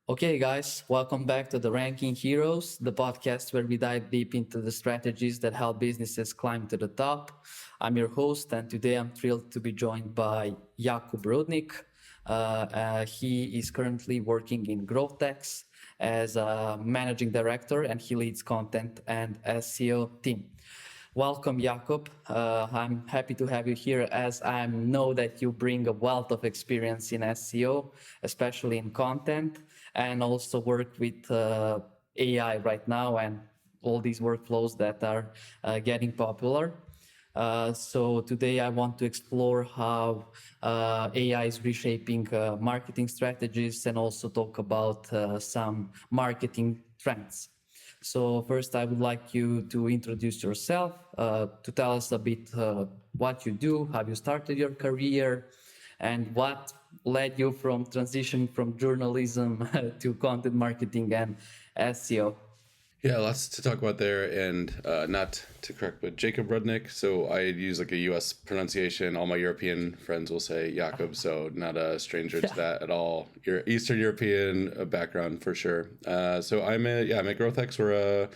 Okay, guys, welcome back to the Ranking Heroes, the podcast where we dive deep into the strategies that help businesses climb to the top. I'm your host, and today I'm thrilled to be joined by Jakub Rudnik. He is currently working in growth techs as a managing director, and he leads content and SEO team. Welcome, Jakub. I'm happy to have you here as I know that you bring a wealth of experience in SEO, especially in content, and also work with AI right now and all these workflows that are getting popular. So today I want to explore how AI is reshaping marketing strategies and also talk about some marketing trends. So first, I would like you to introduce yourself, to tell us a bit what you do, how you started your career, and what led you from transition from journalism to content marketing and SEO. Yeah, lots to talk about there, and not to correct, but Jakub Rudnik. So I use like a U.S. pronunciation. All my European friends will say Jakub, so not a stranger to that at all. Eastern European background for sure. So I'm at GrowthX. We're a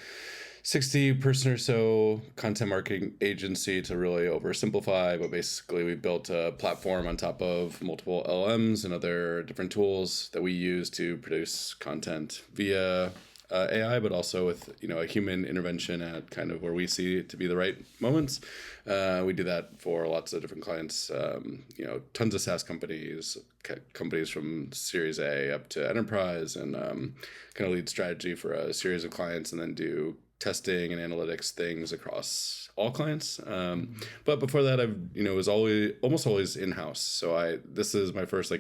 60-person or so content marketing agency to really oversimplify, but basically we built a platform on top of multiple LLMs and other different tools that we use to produce content via AI, but also with a human intervention at kind of where we see it to be the right moments. We do that for lots of different clients. Tons of SaaS companies from Series A up to enterprise, and kind of lead strategy for a series of clients, and then do testing and analytics things across all clients. But before that, I've was almost always in house. So this is my first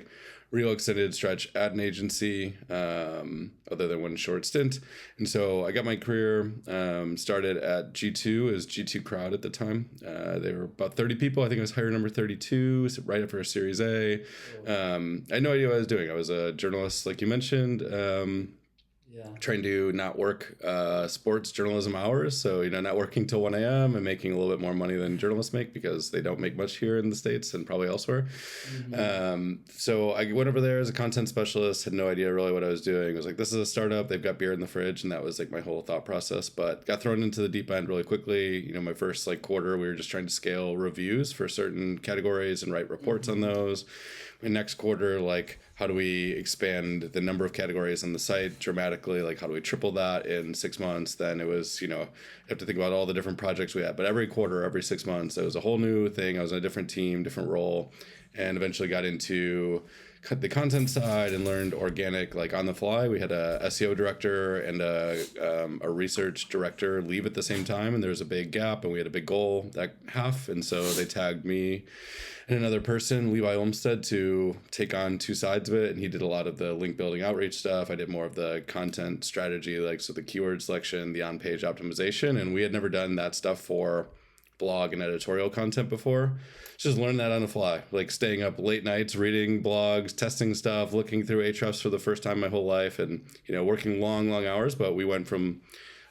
real extended stretch at an agency, other than one short stint. And so I got my career started at G2 as G2 Crowd at the time. They were about 30 people. I think I was hire number 32, right after a Series A. I had no idea what I was doing. I was a journalist, like you mentioned. Trying to not work sports journalism hours, so not working till 1 a.m. and making a little bit more money than journalists make, because they don't make much here in the States and probably elsewhere. So I went over there as a content specialist, had no idea really what I was doing. I was like, this is a startup, they've got beer in the fridge, and that was my whole thought process. But got thrown into the deep end really quickly. My first quarter, we were just trying to scale reviews for certain categories and write reports on those. My next quarter, how do we expand the number of categories on the site dramatically? How do we triple that in 6 months? Then it was, you have to think about all the different projects we had. But every quarter, every 6 months, it was a whole new thing. I was in a different team, different role, and eventually got into the content side and learned organic, on the fly. We had a SEO director and a research director leave at the same time, and there was a big gap, and we had a big goal that half. And so they tagged me and another person, Levi Olmsted, to take on two sides of it. And he did a lot of the link building outreach stuff. I did more of the content strategy, so the keyword selection, the on-page optimization. And we had never done that stuff for blog and editorial content before. Just learned that on the fly, staying up late nights, reading blogs, testing stuff, looking through Ahrefs for the first time in my whole life, and, working long hours. But we went from,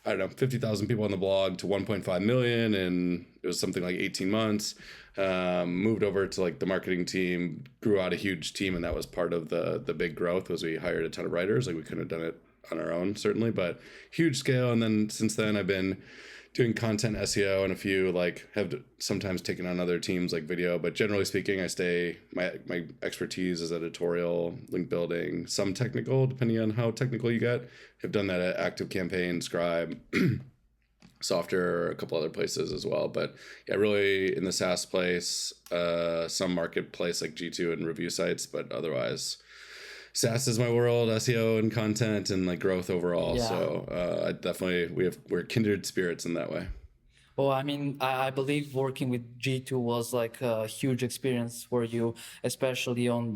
50,000 people on the blog to 1.5 million, and it was something like 18 months. Moved over to the marketing team, grew out a huge team, and that was part of the big growth. Was we hired a ton of writers. We couldn't have done it on our own, certainly, but huge scale. And then since then, I've been doing content SEO, and a few have sometimes taken on other teams like video, but generally speaking, my expertise is editorial, link building, some technical, depending on how technical you get. Have done that at Active Campaign, Scribe, Softer, a couple other places as well. But yeah, really in the SaaS place, some marketplace like G2 and review sites, but otherwise SaaS is my world, SEO and content, and growth overall. Yeah. So I definitely we're kindred spirits in that way. Well, I mean, I believe working with G2 was a huge experience for you, especially on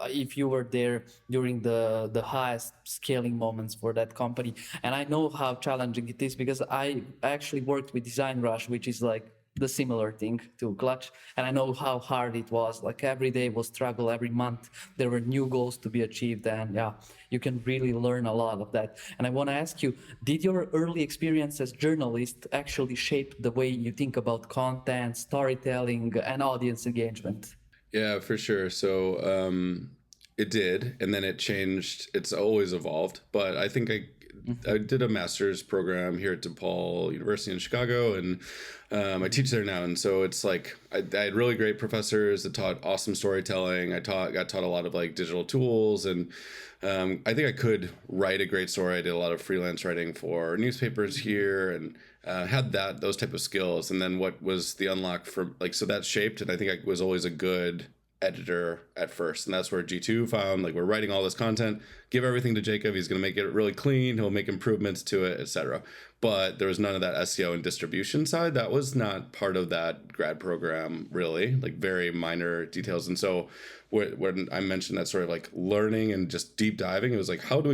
if you were there during the highest scaling moments for that company. And I know how challenging it is, because I actually worked with Design Rush, which is the similar thing to Clutch, and I know how hard it was. Every day was struggle, every month there were new goals to be achieved, and yeah, you can really learn a lot of that. And I want to ask you, did your early experience as journalist actually shape the way you think about content, storytelling, and audience engagement? Yeah, for sure. So It did, and then it changed. It's always evolved, but I think I did a master's program here at DePaul University in Chicago, and I teach there now. And so it's like I had really great professors that taught awesome storytelling. Got taught a lot of like digital tools, and I think I could write a great story. I did a lot of freelance writing for newspapers here, and had those type of skills. And then what was the unlock for like, so that shaped, and I think I was always a good editor at first, and that's where G2 found like, we're writing all this content, give everything to Jacob, he's going to make it really clean, he'll make improvements to it, etc. But there was none of that SEO and distribution side. That was not part of that grad program, really, like very minor details. And so when I mentioned that sort of like learning and just deep diving, it was like, how do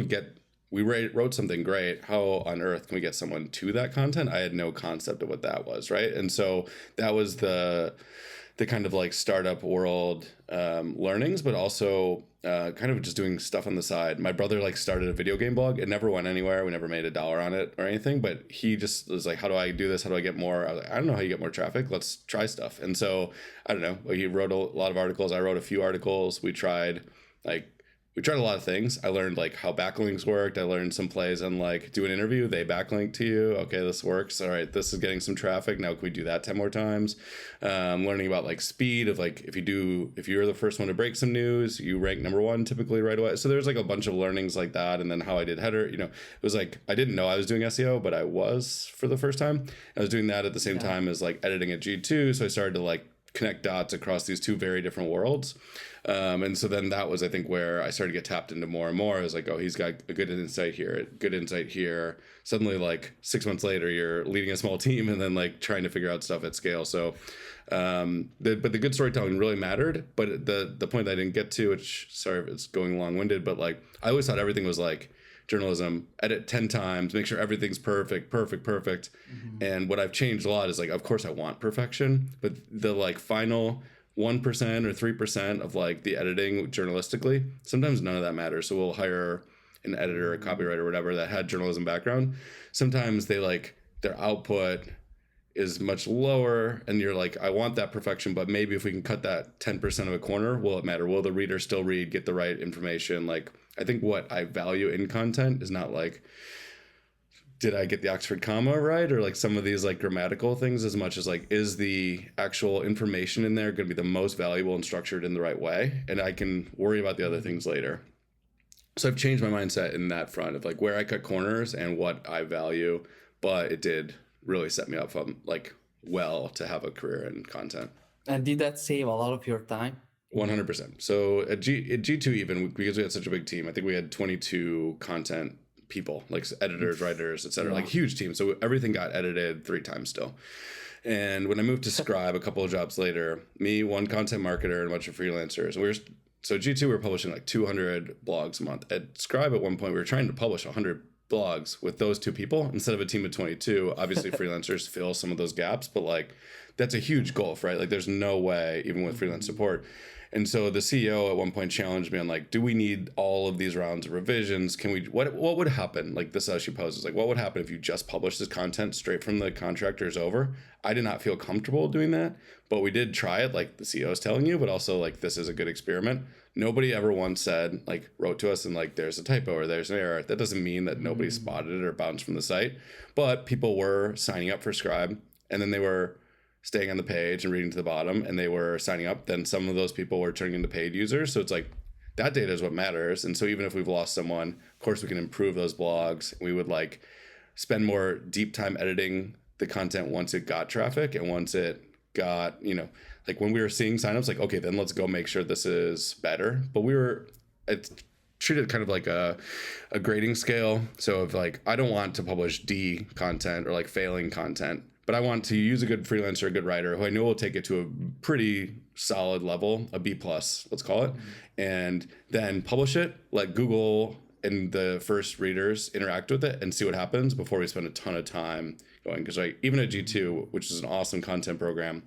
we wrote something great, how on earth can we get someone to that content? I had no concept of what that was, right? And so that was the kind of like startup world learnings, but also kind of just doing stuff on the side. My brother like started a video game blog. It never went anywhere. We never made $1 on it or anything, but he just was like, how do I do this? How do I get more? I was like, I don't know how you get more traffic. Let's try stuff. And so I don't know, he wrote a lot of articles. I wrote a few articles. We tried a lot of things. I learned like how backlinks worked. I learned some plays on like do an interview, they backlink to you. Okay, this works. All right, this is getting some traffic. Now can we do that 10 more times? Learning about like speed of like, if you're the first one to break some news, you rank number 1 typically right away. So there's like a bunch of learnings like that. And then how I did header, it was like, I didn't know I was doing SEO, but I was for the first time. I was doing that at the same time as like editing at G2. So I started to like connect dots across these two very different worlds. And so then that was, I think, where I started to get tapped into more and more. I was like, oh, he's got a good insight here. Suddenly, like 6 months later, you're leading a small team and then like trying to figure out stuff at scale. So, but the good storytelling really mattered. But the point that I didn't get to, which, sorry if it's going long-winded, but like I always thought everything was like journalism, edit 10 times, make sure everything's perfect. Mm-hmm. And what I've changed a lot is like, of course I want perfection, but the like final 1% or 3% of like the editing journalistically, sometimes none of that matters. So we'll hire an editor, a copywriter, whatever, that had journalism background. Sometimes they like their output is much lower and you're like, I want that perfection, but maybe if we can cut that 10% of a corner, will it matter? Will the reader still read, get the right information? Like, I think what I value in content is not like, did I get the Oxford comma right? Or like some of these like grammatical things, as much as like, is the actual information in there going to be the most valuable and structured in the right way? And I can worry about the other things later. So I've changed my mindset in that front of like where I cut corners and what I value, but it did really set me up from like well to have a career in content. And did that save a lot of your time? 100%. So at G2, even because we had such a big team, I think we had 22 content people, like editors, writers, etc. Like huge team. So everything got edited 3 times still. And when I moved to Scribe a couple of jobs later, me, one content marketer, and a bunch of freelancers, so G2, we were publishing like 200 blogs a month. At Scribe at one point, we were trying to publish 100 blogs with those 2 people instead of a team of 22. Obviously freelancers fill some of those gaps, but like that's a huge gulf, right? Like there's no way, even with freelance support. And so the CEO at one point challenged me on like, do we need all of these rounds of revisions? What would happen? Like this is how she poses, like what would happen if you just published this content straight from the contractors over? I did not feel comfortable doing that, but we did try it, like the CEO is telling you, but also like this is a good experiment. Nobody ever once said, like wrote to us and like, there's a typo or there's an error. That doesn't mean that nobody spotted it or bounced from the site, but people were signing up for Scribe and then they were staying on the page and reading to the bottom and they were signing up. Then some of those people were turning into paid users. So it's like that data is what matters. And so even if we've lost someone, of course we can improve those blogs. We would like spend more deep time editing the content once it got traffic and once it got, like when we were seeing signups, like, okay, then let's go make sure this is better. But it's treated kind of like a grading scale. So if like, I don't want to publish D content or like failing content, but I want to use a good freelancer, a good writer who I know will take it to a pretty solid level, a B+, let's call it, and then publish it, let Google and the first readers interact with it and see what happens before we spend a ton of time going. Because like even at G2, which is an awesome content program,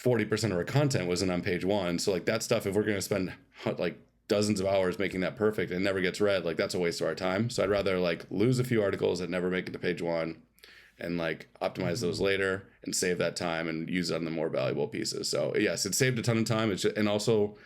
40% of our content wasn't on page 1. So like that stuff, if we're going to spend like dozens of hours making that perfect and it never gets read, like that's a waste of our time. So I'd rather like lose a few articles that never make it to page 1 and like optimize those later and save that time and use it on the more valuable pieces. So yes, it saved a ton of time. And also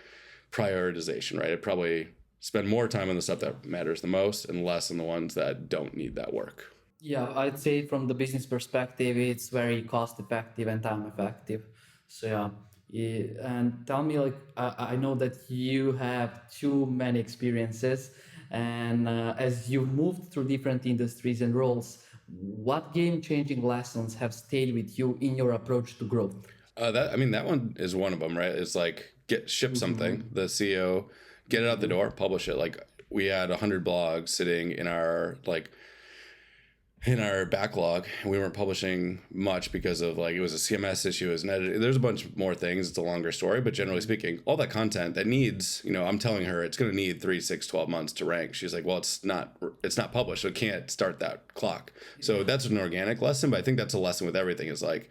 prioritization, right? It probably spend more time on the stuff that matters the most and less on the ones that don't need that work. Yeah, I'd say from the business perspective, it's very cost effective and time effective. So and tell me, like, I know that you have too many experiences, and as you moved through different industries and roles, what game-changing lessons have stayed with you in your approach to growth? That one is one of them, right? It's like ship something, the CEO, get it out the door, publish it. Like we had 100 blogs sitting in our backlog, and we weren't publishing much because of like it was a CMS issue, it was an edit. There's a bunch more things. It's a longer story, but generally speaking, all that content that needs, I'm telling her it's going to need 3, 6, 12 months to rank. She's like, well, it's not published, so it can't start that clock. So that's an organic lesson, but I think that's a lesson with everything is like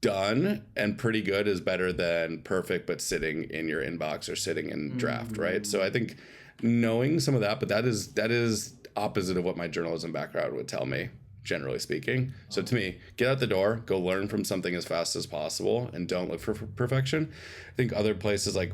done and pretty good is better than perfect but sitting in your inbox or sitting in draft, right? So I think knowing some of that, but that is opposite of what my journalism background would tell me, generally speaking. So to me, get out the door, go learn from something as fast as possible, and don't look for perfection. I think other places like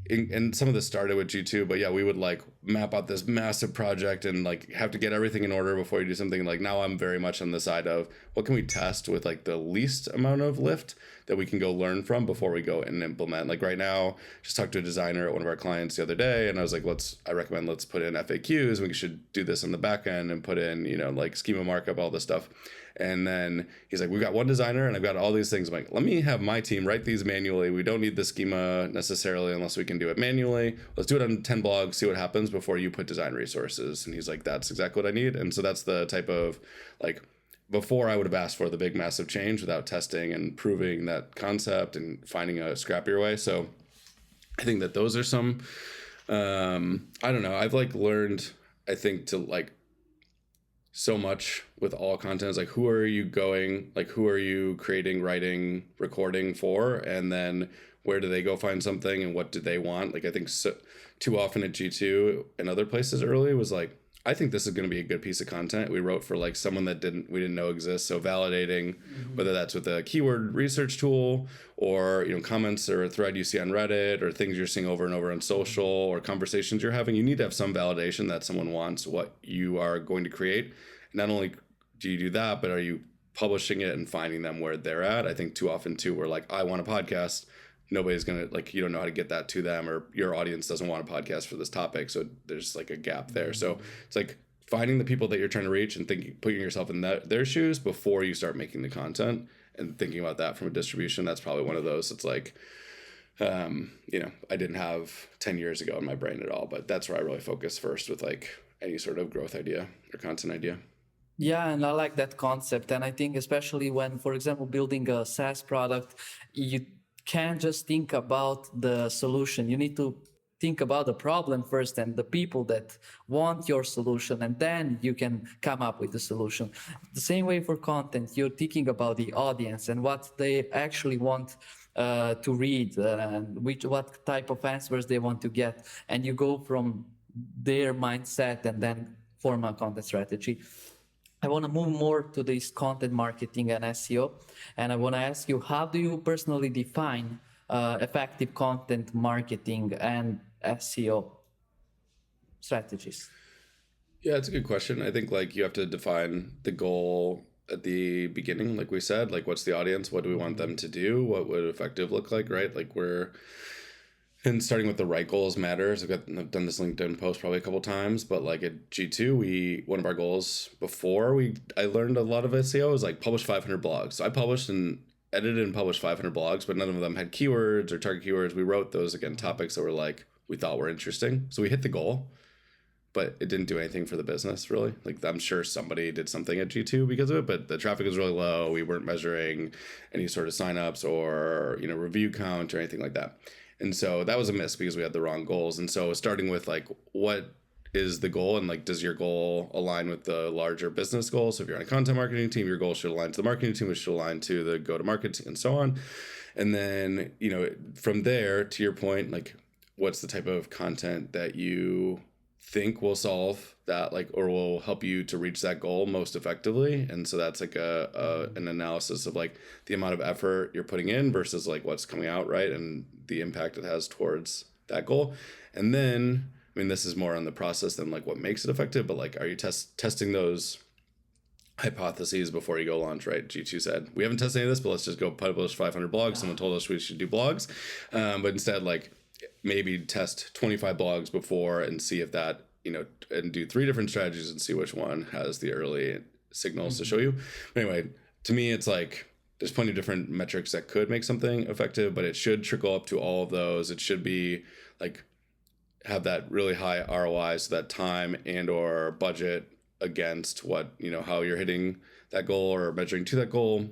and some of this started with G2, but yeah, we would like map out this massive project and like have to get everything in order before you do something. Like now I'm very much on the side of what can we test with like the least amount of lift that we can go learn from before we go and implement. Like right now, just talked to a designer at one of our clients the other day, and I was like, I recommend let's put in FAQs. We should do this on the back end and put in, like schema markup, all this stuff. And then he's like, we've got one designer and I've got all these things. I'm like, let me have my team write these manually. We don't need the schema necessarily unless we can do it manually. Let's do it on 10 blogs, see what happens before you put design resources. And he's like, that's exactly what I need. And so that's the type of like, before I would have asked for the big massive change without testing and proving that concept and finding a scrappier way. So I think that those are some, I don't know. I've like learned, I think, to like so much with all content is like, who are you going, like, who are you creating, writing, recording for? And then where do they go find something and what do they want? Like, I think too often at G2 and other places early was like, I think this is going to be a good piece of content. We wrote for like someone that we didn't know exists. So validating whether that's with a keyword research tool or, comments or a thread you see on Reddit or things you're seeing over and over on social or conversations you're having, you need to have some validation that someone wants what you are going to create. Not only do you do that, but are you publishing it and finding them where they're at? I think too often too, we're like, I want a podcast. Nobody's going to like, you don't know how to get that to them, or your audience doesn't want a podcast for this topic. So there's like a gap there. So it's like finding the people that you're trying to reach and putting yourself in their shoes before you start making the content and thinking about that from a distribution. That's probably one of those. It's like, I didn't have 10 years ago in my brain at all, but that's where I really focus first with like any sort of growth idea or content idea. Yeah, and I like that concept. And I think especially when, for example, building a SaaS product, you can't just think about the solution. You need to think about the problem first and the people that want your solution, and then you can come up with the solution. The same way for content, you're thinking about the audience and what they actually want to read and what type of answers they want to get. And you go from their mindset and then form a content strategy. I want to move more to this content marketing and SEO. And I want to ask you, how do you personally define effective content marketing and SEO strategies? Yeah, it's a good question. I think like you have to define the goal at the beginning, like we said, like what's the audience? What do we want them to do? What would effective look like, right? Like and starting with the right goals matters. I've done this LinkedIn post probably a couple times, but like at G2, one of our goals before I learned a lot of SEO was like publish 500 blogs. So I published and edited and published 500 blogs, but none of them had keywords or target keywords. We wrote those, again, topics that were like, we thought were interesting. So we hit the goal, but it didn't do anything for the business really. Like I'm sure somebody did something at G2 because of it, but the traffic was really low. We weren't measuring any sort of signups or, review count or anything like that. And so that was a miss because we had the wrong goals. And so starting with like, what is the goal? And like, does your goal align with the larger business goal? So if you're on a content marketing team, your goal should align to the marketing team, which should align to the go-to-market and so on. And then, from there, to your point, like, what's the type of content that you think will solve that, like, or will help you to reach that goal most effectively? And so that's like an analysis of like the amount of effort you're putting in versus like what's coming out, right, and the impact it has towards that goal. And then, I mean, this is more on the process than like what makes it effective, but like, are you testing those hypotheses before you go launch, right? G2 said, we haven't tested any of this, but let's just go publish 500 blogs. Someone told us we should do blogs. But instead, like maybe test 25 blogs before and see if that, and do 3 different strategies and see which one has the early signals to show you. But anyway, to me, it's like, there's plenty of different metrics that could make something effective, but it should trickle up to all of those. It should be like, have that really high ROI, so that time and or budget against what, how you're hitting that goal or measuring to that goal,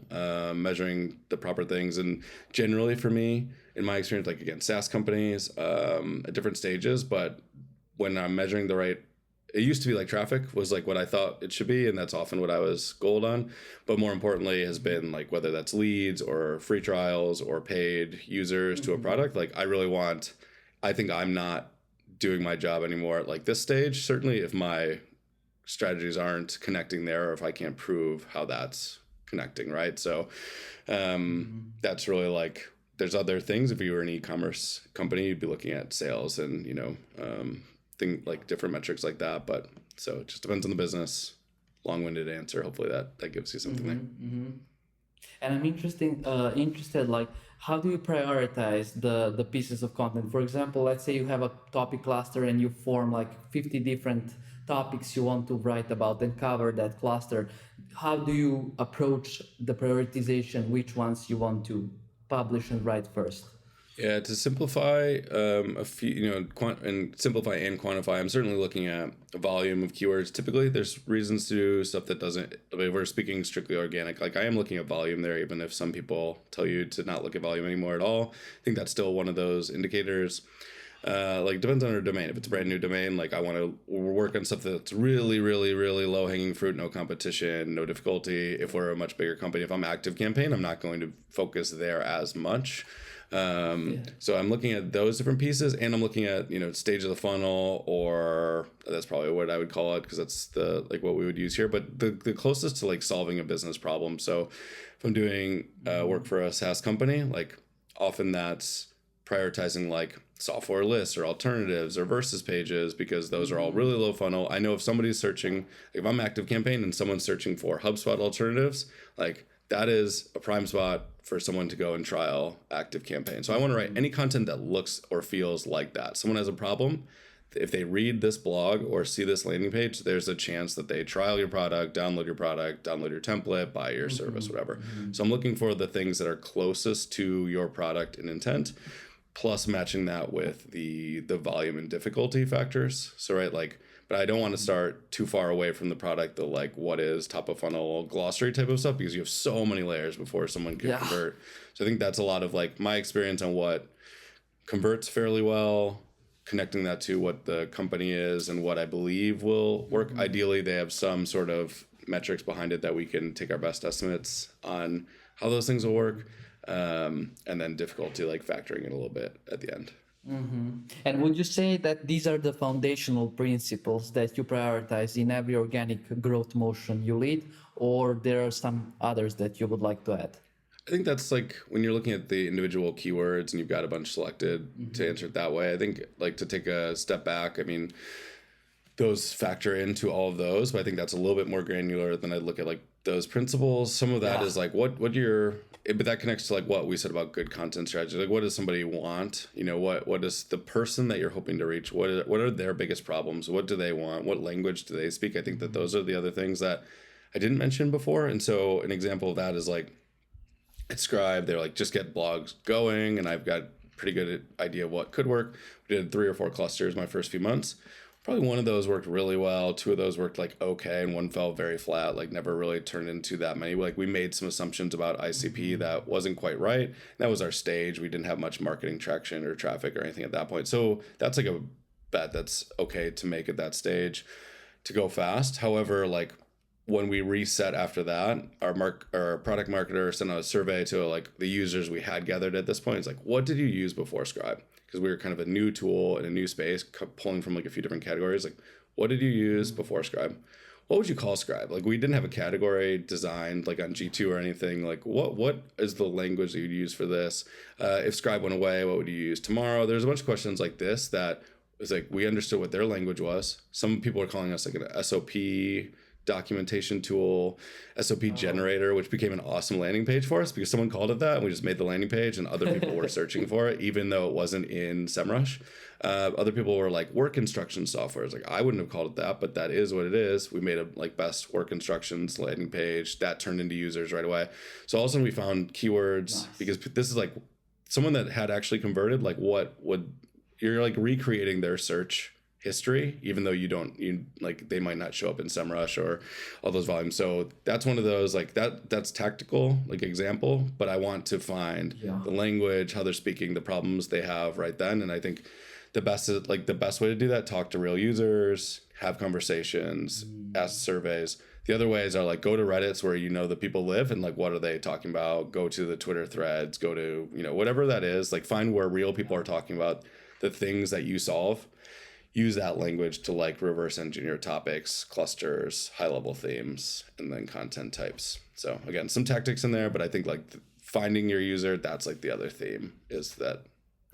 measuring the proper things. And generally for me, in my experience, like again, SaaS companies at different stages, but when I'm measuring the right, it used to be like traffic was like what I thought it should be. And that's often what I was goaled on. But more importantly has been like, whether that's leads or free trials or paid users to a product, like I think I'm not doing my job anymore at like this stage. Certainly if my strategies aren't connecting there, or if I can't prove how that's connecting, right? So that's really like, there's other things. If you were an e-commerce company, you'd be looking at sales and like different metrics like that. But so it just depends on the business. Long-winded answer. Hopefully that gives you something there. And I'm interested, like, how do you prioritize the pieces of content? For example, let's say you have a topic cluster and you form like 50 different topics you want to write about and cover that cluster. How do you approach the prioritization? Which ones you want to publish and write first? Yeah, to simplify a few, and simplify and quantify, I'm certainly looking at a volume of keywords. Typically, there's reasons to do stuff that doesn't, I mean, if we're speaking strictly organic, like I am looking at volume there, even if some people tell you to not look at volume anymore at all. I think that's still one of those indicators. Like depends on our domain. If it's a brand new domain, like I want to work on stuff that's really, really, really low hanging fruit, no competition, no difficulty. If we're a much bigger company, if I'm active campaign, I'm not going to focus there as much. So I'm looking at those different pieces, and I'm looking at, stage of the funnel, or that's probably what I would call it, because that's the, like what we would use here, but the closest to like solving a business problem. So if I'm doing work for a SaaS company, like often that's prioritizing like software lists or alternatives or versus pages, because those are all really low funnel. I know if somebody's searching, if I'm active campaign and someone's searching for HubSpot alternatives, like that is a prime spot for someone to go and trial active campaign. So I want to write any content that looks or feels like that. Someone has a problem. If they read this blog or see this landing page, there's a chance that they trial your product, download your template, buy your service, whatever. So I'm looking for the things that are closest to your product and intent, plus matching that with the volume and difficulty factors. So, right, like, but I don't want to start too far away from the product, the like what is top of funnel glossary type of stuff, because you have so many layers before someone can convert. So I think that's a lot of like my experience on what converts fairly well, connecting that to what the company is and what I believe will work. Ideally, they have some sort of metrics behind it that we can take our best estimates on how those things will work. And then difficulty, like factoring in a little bit at the end. And would you say that these are the foundational principles that you prioritize in every organic growth motion you lead, or there are some others that you would like to add? I think that's like when you're looking at the individual keywords and you've got a bunch selected to answer it that way. I think like to take a step back, I mean, those factor into all of those, but I think that's a little bit more granular than I look at like those principles. Some of that is like what but that connects to like what we said about good content strategy. Like what does somebody want? What is the person that you're hoping to reach? What are their biggest problems? What do they want? What language do they speak? I think that those are the other things that I didn't mention before. And so an example of that is like at Scribe, they're like, just get blogs going. And I've got pretty good idea of what could work. We did 3 or 4 clusters my first few months. Probably one of those worked really well. 2 of those worked like okay, and one fell very flat, like never really turned into that many. Like we made some assumptions about ICP that wasn't quite right. That was our stage. We didn't have much marketing traction or traffic or anything at that point. So that's like a bet that's okay to make at that stage to go fast. However, like when we reset after that, our product marketer sent out a survey to like the users we had gathered at this point. It's like, what did you use before Scribe? Because we were kind of a new tool in a new space, pulling from like a few different categories. Like, what did you use before Scribe? What would you call Scribe? Like, we didn't have a category designed like on G2 or anything. Like, what is the language that you'd use for this? If Scribe went away, what would you use tomorrow? There's a bunch of questions like this that was like, we understood what their language was. Some people are calling us like an SOP documentation tool, SOP generator, which became an awesome landing page for us because someone called it that and we just made the landing page and other people were searching for it, even though it wasn't in SEMrush. Other people were like work instruction software. It's like, I wouldn't have called it that, but that is what it is. We made a like best work instructions landing page that turned into users right away. So all of a sudden we found keywords because this is like someone that had actually converted, like what would, you're like recreating their search history, even though you like they might not show up in SEMrush or all those volumes. So that's one of those like that's tactical like example, but I want to find the language, how they're speaking, the problems they have right then. And I think the best way to do that, talk to real users, have conversations, ask surveys. The other ways are like go to Reddits where you know the people live and like what are they talking about, go to the Twitter threads, go to, you know, whatever that is, like find where real people are talking about the things that you solve. Use that language to like reverse engineer topics, clusters, high level themes, and then content types. So again, some tactics in there, but I think like finding your user, that's like the other theme is that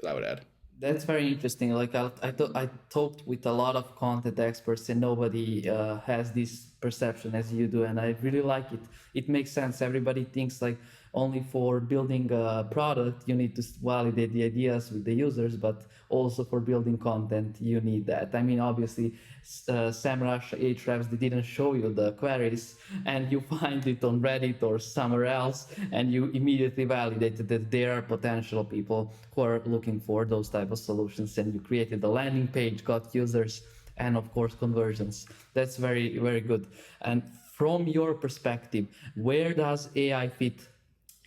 I would add. That's very interesting. Like I talked with a lot of content experts, and nobody has this perception as you do, and I really like it. It makes sense. Everybody thinks like only for building a product you need to validate the ideas with the users, but also for building content you need that. I mean, obviously, SEMrush, Ahrefs, they didn't show you the queries, and you find it on Reddit or somewhere else, and you immediately validated that there are potential people who are looking for those type of solutions, and you created the landing page, got users, and of course conversions. That's very, very good. And from your perspective, where does AI fit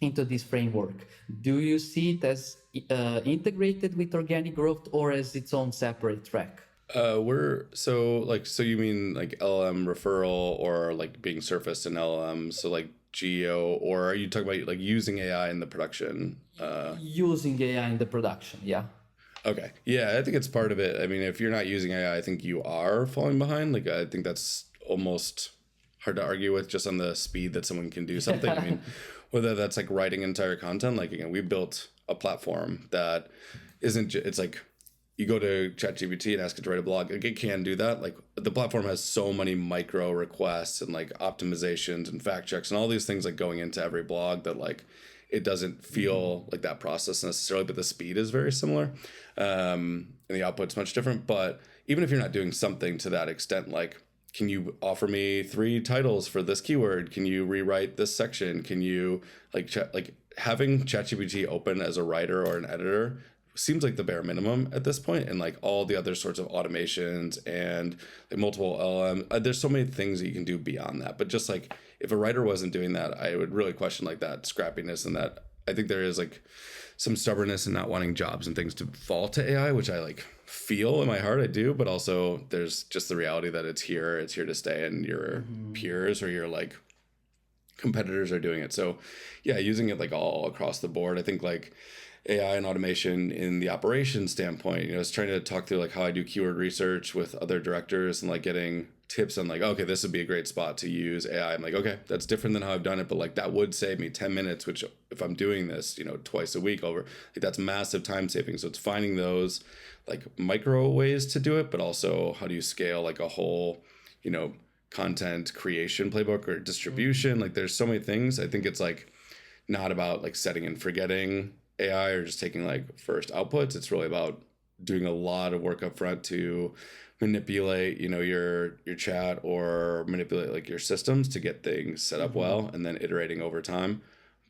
into this framework? Do you see it as integrated with organic growth or as its own separate track? So you mean like LLM referral or like being surfaced in LLMs, so like geo, or are you talking about like using AI in the production? Using AI in the production, yeah. Okay. Yeah, I think it's part of it. I mean, if you're not using AI, I think you are falling behind. Like, I think that's almost hard to argue with just on the speed that someone can do something. I mean, whether that's like writing entire content, like, again, we built a platform that isn't, it's like you go to ChatGPT and ask it to write a blog. Like, it can do that. Like, the platform has so many micro requests and like optimizations and fact checks and all these things like going into every blog that like, it doesn't feel like that process necessarily, but the speed is very similar. And the output's much different. But even if you're not doing something to that extent, like, can you offer me 3 titles for this keyword? Can you rewrite this section? Can you like having ChatGPT open as a writer or an editor seems like the bare minimum at this point, and like all the other sorts of automations and like multiple LLM. There's so many things that you can do beyond that. But just like if a writer wasn't doing that, I would really question like that scrappiness, and that I think there is like some stubbornness in not wanting jobs and things to fall to AI, which I like feel in my heart. I do, but also there's just the reality that it's here to stay, and your peers or your like competitors are doing it. So yeah, using it like all across the board. I think like AI and automation in the operations standpoint, you know, I was trying to talk through like how I do keyword research with other directors and like getting tips on like, okay, this would be a great spot to use AI. I'm like, okay, that's different than how I've done it, but like that would save me 10 minutes, which if I'm doing this, you know, twice a week over, like that's massive time saving. So it's finding those like micro ways to do it, but also how do you scale like a whole, you know, content creation playbook or distribution? Like there's so many things. I think it's like not about like setting and forgetting AI or just taking like first outputs. It's really about doing a lot of work up front to manipulate, you know, your chat or manipulate like your systems to get things set up well, and then iterating over time.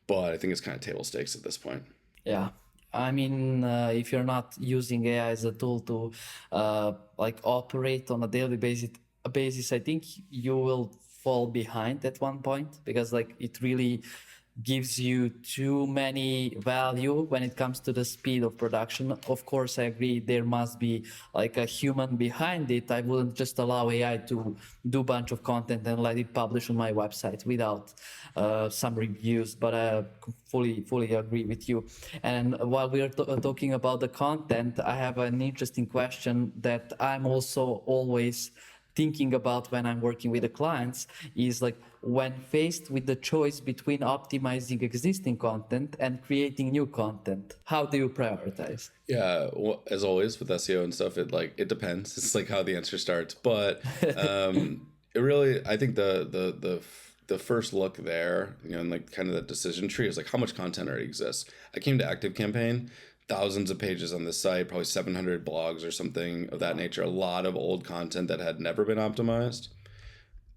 But I think it's kind of table stakes at this point. Yeah. I mean, if you're not using AI as a tool to like operate on a daily basis, I think you will fall behind at one point, because like it really gives you too many value when it comes to the speed of production. Of course, I agree there must be like a human behind it. I wouldn't just allow AI to do a bunch of content and let it publish on my website without some reviews, but I fully agree with you. And while we are talking about the content, I have an interesting question that I'm also always thinking about when I'm working with the clients is like when faced with the choice between optimizing existing content and creating new content, how do you prioritize? Yeah, well, as always with SEO and stuff, it depends. It's like how the answer starts, but it really, I think the first look there, and like kind of the decision tree is like how much content already exists. I came to ActiveCampaign, thousands of pages on the site, probably 700 blogs or something of that nature. A lot of old content that had never been optimized.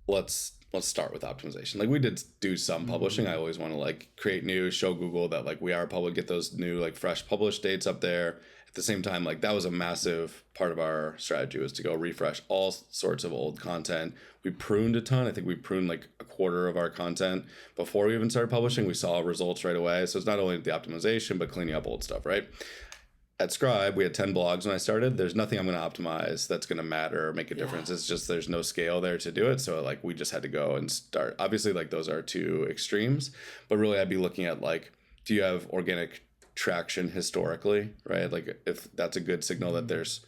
Let's start with optimization. Like we did do some publishing. I always want to like create new, show Google that like we are public, get those new like fresh published dates up there. At the same time, like that was a massive part of our strategy, was to go refresh all sorts of old content. We pruned a ton. I think we pruned like a quarter of our content before we even started publishing. We saw results right away. So it's not only the optimization, but cleaning up old stuff, right? At Scribe, we had 10 blogs when I started. There's nothing I'm going to optimize that's going to matter or make a difference. It's just there's no scale there to do it. So like we just had to go and start. Obviously, like those are two extremes, but really I'd be looking at like, do you have organic traction historically, right? Like if that's a good signal that there's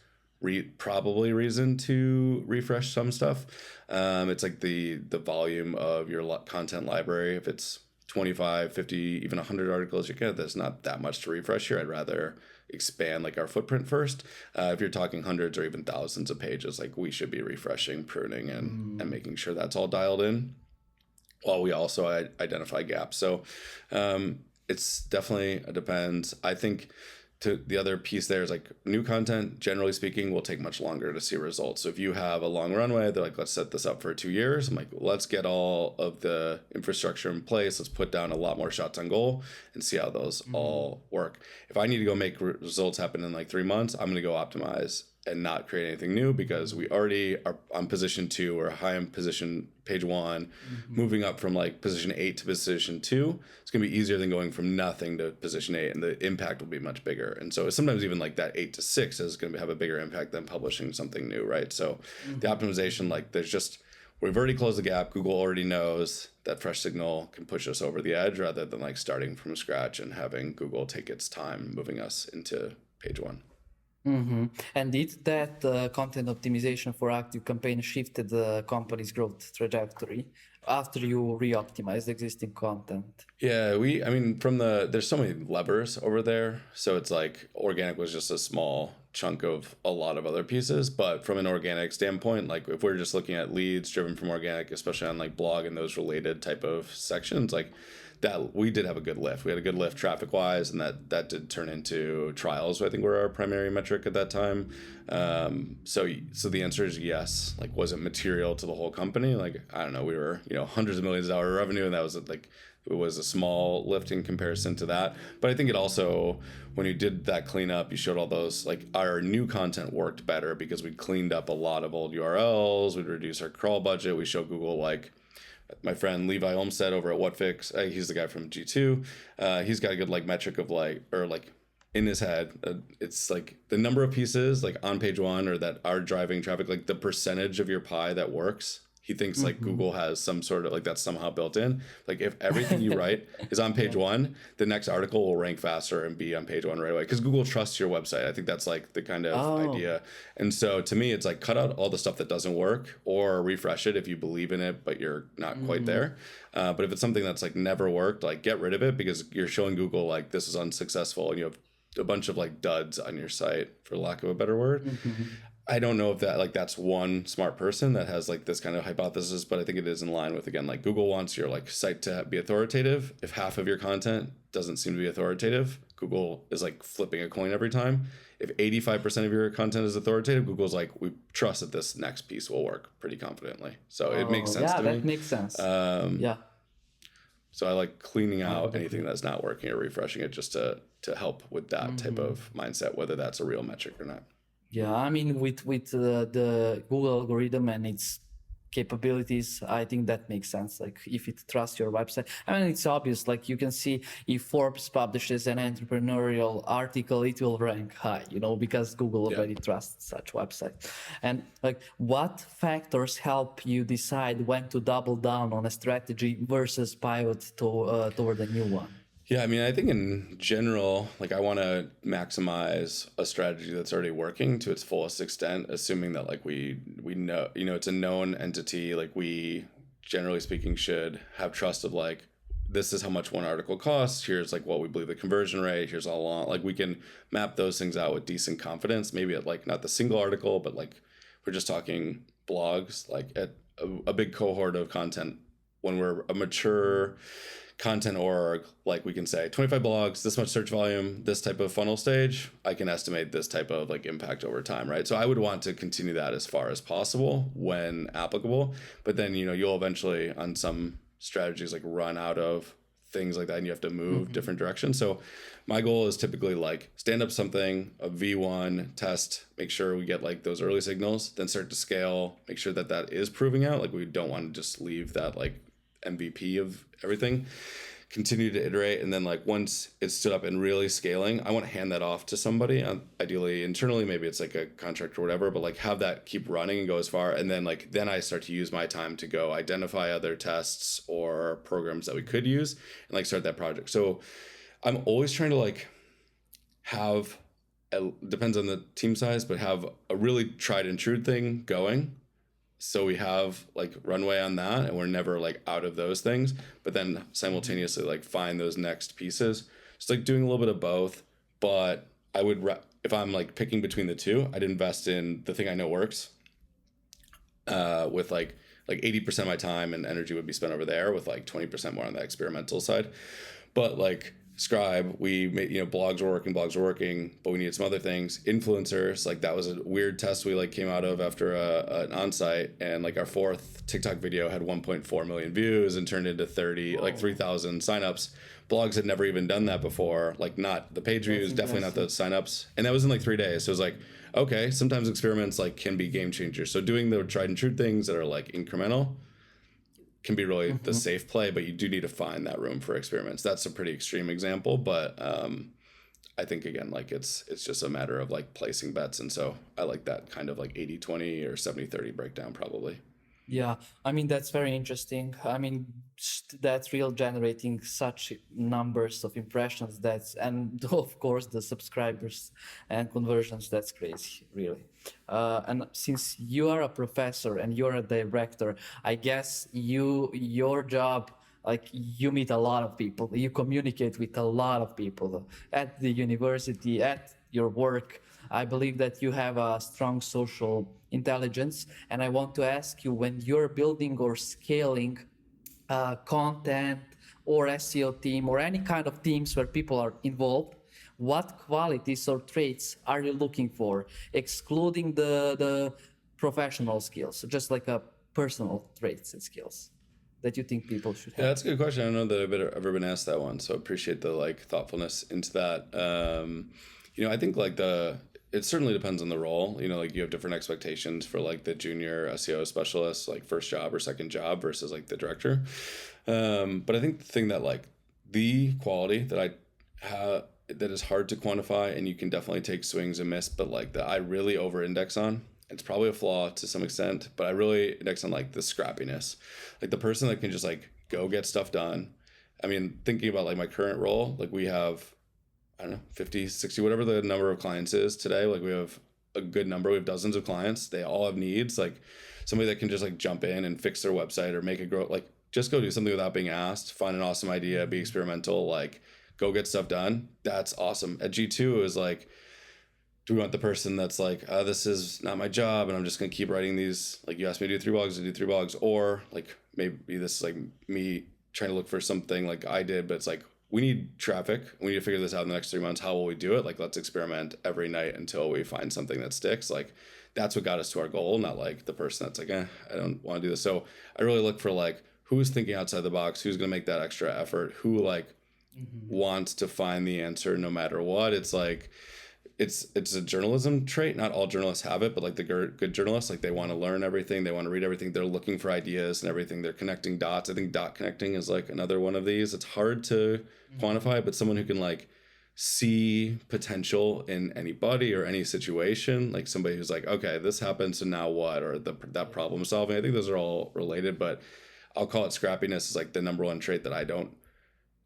probably reason to refresh some stuff. It's like the volume of your content library. If it's 25, 50, even 100 articles you get, there's not that much to refresh here. I'd rather expand like our footprint first. If you're talking hundreds or even thousands of pages, like we should be refreshing, pruning, and making sure that's all dialed in, while we also identify gaps. So it's definitely, it depends. I think to the other piece there is like new content, generally speaking, will take much longer to see results. So if you have a long runway, they're like, let's set this up for 2 years. I'm like, let's get all of the infrastructure in place. Let's put down a lot more shots on goal and see how those all work. If I need to go make results happen in like 3 months, I'm going to go optimize and not create anything new, because we already are on position 2 or high on position page 1, moving up from like position 8 to position 2. It's going to be easier than going from nothing to position 8, and the impact will be much bigger. And so sometimes even like that 8 to 6 is going to have a bigger impact than publishing something new, right? So the optimization, like we've already closed the gap. Google already knows that fresh signal can push us over the edge, rather than like starting from scratch and having Google take its time moving us into page 1. And did that content optimization for ActiveCampaign shifted the company's growth trajectory after you re-optimized existing content? Yeah, there's so many levers over there. So it's like organic was just a small chunk of a lot of other pieces. But from an organic standpoint, like if we're just looking at leads driven from organic, especially on like blog and those related type of sections, like that we did have a good lift. We had a good lift traffic wise, and that did turn into trials, I think were our primary metric at that time. So the answer is yes. Like, was it material to the whole company? Like, I don't know, we were, hundreds of millions of dollars revenue, and that was like, it was a small lift in comparison to that. But I think it also, when you did that cleanup, you showed all those, like our new content worked better because we cleaned up a lot of old URLs. We'd reduce our crawl budget. We showed Google, like, my friend Levi Olmstead over at Whatfix, he's the guy from G2. He's got a good like metric of in his head, it's like the number of pieces like on page 1 or that are driving traffic, like the percentage of your pie that works. He thinks like Google has some sort of like that's somehow built in. Like if everything you write is on page 1, the next article will rank faster and be on page 1 right away, because Google trusts your website. I think that's like the kind of idea. And so to me, it's like cut out all the stuff that doesn't work, or refresh it if you believe in it, but you're not quite there. But if it's something that's like never worked, like get rid of it, because you're showing Google like this is unsuccessful, and you have a bunch of like duds on your site, for lack of a better word. I don't know if that like that's one smart person that has like this kind of hypothesis, but I think it is in line with, again, like Google wants your like site to be authoritative. If half of your content doesn't seem to be authoritative, Google is like flipping a coin every time. If 85% of your content is authoritative, Google's like, we trust that this next piece will work pretty confidently. So it makes sense to me. Yeah, that makes sense. So I like cleaning out anything that's not working or refreshing it, just to help with that type of mindset, whether that's a real metric or not. Yeah, I mean, with the Google algorithm and its capabilities, I think that makes sense. Like if it trusts your website, I mean, it's obvious. Like you can see if Forbes publishes an entrepreneurial article, it will rank high, because Google already trusts such websites. And like, what factors help you decide when to double down on a strategy versus pivot toward a new one? Yeah, I mean, I think in general, like I want to maximize a strategy that's already working to its fullest extent, assuming that like we know, it's a known entity. Like we, generally speaking, should have trust of like this is how much one article costs. Here's like what we believe the conversion rate. Here's all along. Like we can map those things out with decent confidence. Maybe at like not the single article, but like we're just talking blogs, like at a big cohort of content when we're a mature content org, like we can say 25 blogs, this much search volume, this type of funnel stage, I can estimate this type of like impact over time, right? So I would want to continue that as far as possible when applicable, but then you'll eventually on some strategies like run out of things like that and you have to move different directions. So my goal is typically like stand up something, a V1 test, make sure we get like those early signals, then start to scale, make sure that that is proving out. Like we don't want to just leave that like MVP of everything, continue to iterate, and then like once it's stood up and really scaling, I want to hand that off to somebody, ideally internally, maybe it's like a contract or whatever, but like have that keep running and go as far, and then I start to use my time to go identify other tests or programs that we could use and like start that project. So I'm always trying to like have depends on the team size, but have a really tried and true thing going, so we have like runway on that and we're never like out of those things, but then simultaneously like find those next pieces. Just like doing a little bit of both. But I would if I'm like picking between the two, I'd invest in the thing I know works, with like 80% of my time and energy would be spent over there, with like 20% more on the experimental side. But like Scribe, we made, blogs were working, but we needed some other things. Influencers, like that was a weird test we like came out of after an onsite, and like our fourth TikTok video had 1.4 million views and turned into 3,000 signups. Blogs had never even done that before, like not the page views, definitely not the signups, and that was in like 3 days. So it was like, okay, sometimes experiments like can be game changers. So doing the tried and true things that are like incremental can be really the safe play, but you do need to find that room for experiments. That's a pretty extreme example, but I think again, like it's just a matter of like placing bets. And so I like that kind of like 80-20 or 70-30 breakdown probably. Yeah, I mean, that's very interesting. I mean, that's real generating such numbers of impressions. And of course, the subscribers and conversions, that's crazy, really. And since you are a professor and you're a director, I guess your job, like you meet a lot of people, you communicate with a lot of people at the university, at your work. I believe that you have a strong social intelligence, and I want to ask you, when you're building or scaling content or SEO team or any kind of teams where people are involved, what qualities or traits are you looking for, excluding the professional skills, just like a personal traits and skills that you think people should have? Yeah, that's a good question. I don't know that I've ever been asked that one, so appreciate the like thoughtfulness into that. I think like it certainly depends on the role. Like you have different expectations for like the junior SEO specialist, like first job or second job versus like the director. But I think the thing that like the quality that I have that is hard to quantify, and you can definitely take swings and miss, but like that I really over index on, it's probably a flaw to some extent, but I really index on like the scrappiness, like the person that can just like go get stuff done. I mean, thinking about like my current role, like we have, I don't know, 50, 60, whatever the number of clients is today. Like we have a good number. We have dozens of clients. They all have needs. Like somebody that can just like jump in and fix their website or make it grow, like just go do something without being asked, find an awesome idea, be experimental, like go get stuff done. That's awesome. At G2, it was like, do we want the person that's like, this is not my job and I'm just going to keep writing these, like you asked me to do 3 blogs, I do 3 blogs, or like maybe this is like me trying to look for something like I did, but it's like, we need traffic. We need to figure this out in the next 3 months. How will we do it? Like, let's experiment every night until we find something that sticks. Like, that's what got us to our goal, not like the person that's like, I don't want to do this. So I really look for like, who's thinking outside the box, who's going to make that extra effort, who like wants to find the answer no matter what. It's like, it's a journalism trait. Not all journalists have it, but like the good journalists, like they want to learn everything. They want to read everything. They're looking for ideas and everything. They're connecting dots. I think dot connecting is like another one of these. It's hard to quantify, but someone who can like see potential in anybody or any situation, like somebody who's like, okay, this happened, so now what? Or that problem solving. I think those are all related, but I'll call it scrappiness is like the number one trait that I don't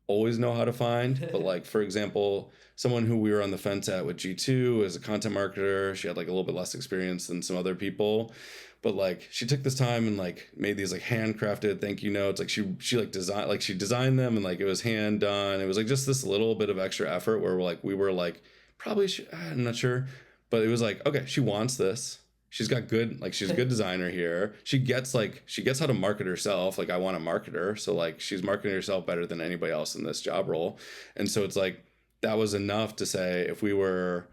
always know how to find. But like, for example, someone who we were on the fence at with G2 as a content marketer, she had like a little bit less experience than some other people. But like she took this time and like made these like handcrafted thank you notes. Like she like designed, like she designed them, and like it was hand done. It was like just this little bit of extra effort where we were like, probably I'm not sure, but it was like, okay, she wants this. She's got good, like she's a good designer here. She gets how to market herself. Like I want to market her. So like she's marketing herself better than anybody else in this job role. And so it's like, that was enough to say, if we were